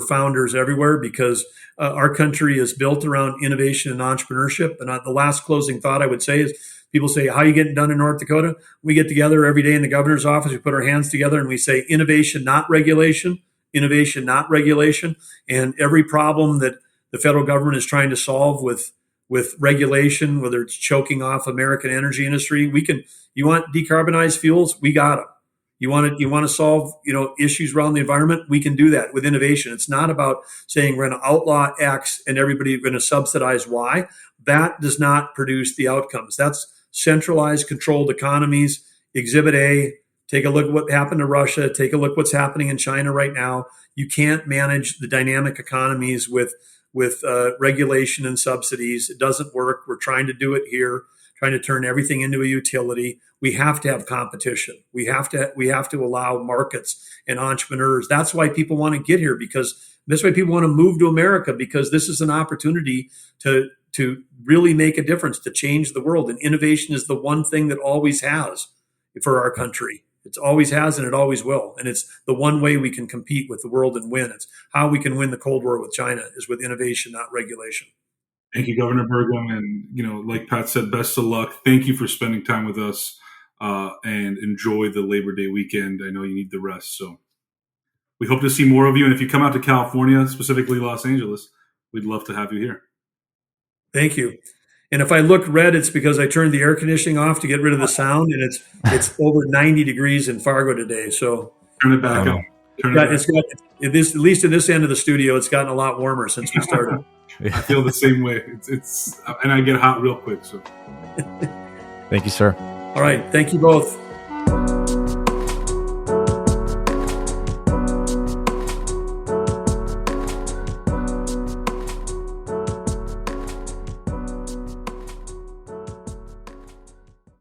founders everywhere, because our country is built around innovation and entrepreneurship. And the last closing thought I would say is, people say, how are you getting done in North Dakota? We get together every day in the governor's office. We put our hands together and we say, innovation, not regulation. Innovation, not regulation. And every problem that the federal government is trying to solve with regulation, whether it's choking off American energy industry, you want decarbonized fuels, we got them. You want to solve, issues around the environment, we can do that with innovation. It's not about saying we're going to outlaw X and everybody going to subsidize Y. That does not produce the outcomes. That's centralized, controlled economies. Exhibit A, take a look at what happened to Russia. Take a look what's happening in China right now. You can't manage the dynamic economies with regulation and subsidies. It doesn't work. We're trying to do it here, trying to turn everything into a utility. We have to have competition. We have to allow markets and entrepreneurs. That's why people want to get here, because that's why people want to move to America, because this is an opportunity to really make a difference, to change the world. And innovation is the one thing that always has for our country. It always has, and it always will. And it's the one way we can compete with the world and win. It's how we can win the Cold War with China is with innovation, not regulation. Thank you, Governor Burgum. And, like Pat said, best of luck. Thank you for spending time with us, and enjoy the Labor Day weekend. I know you need the rest. So we hope to see more of you. And if you come out to California, specifically Los Angeles, we'd love to have you here. Thank you. And if I look red, it's because I turned the air conditioning off to get rid of the sound, and it's over 90 degrees in Fargo today. So turn it back up. At least in this end of the studio, it's gotten a lot warmer since we started. I feel the same way. It's and I get hot real quick. So thank you, sir. All right. Thank you both.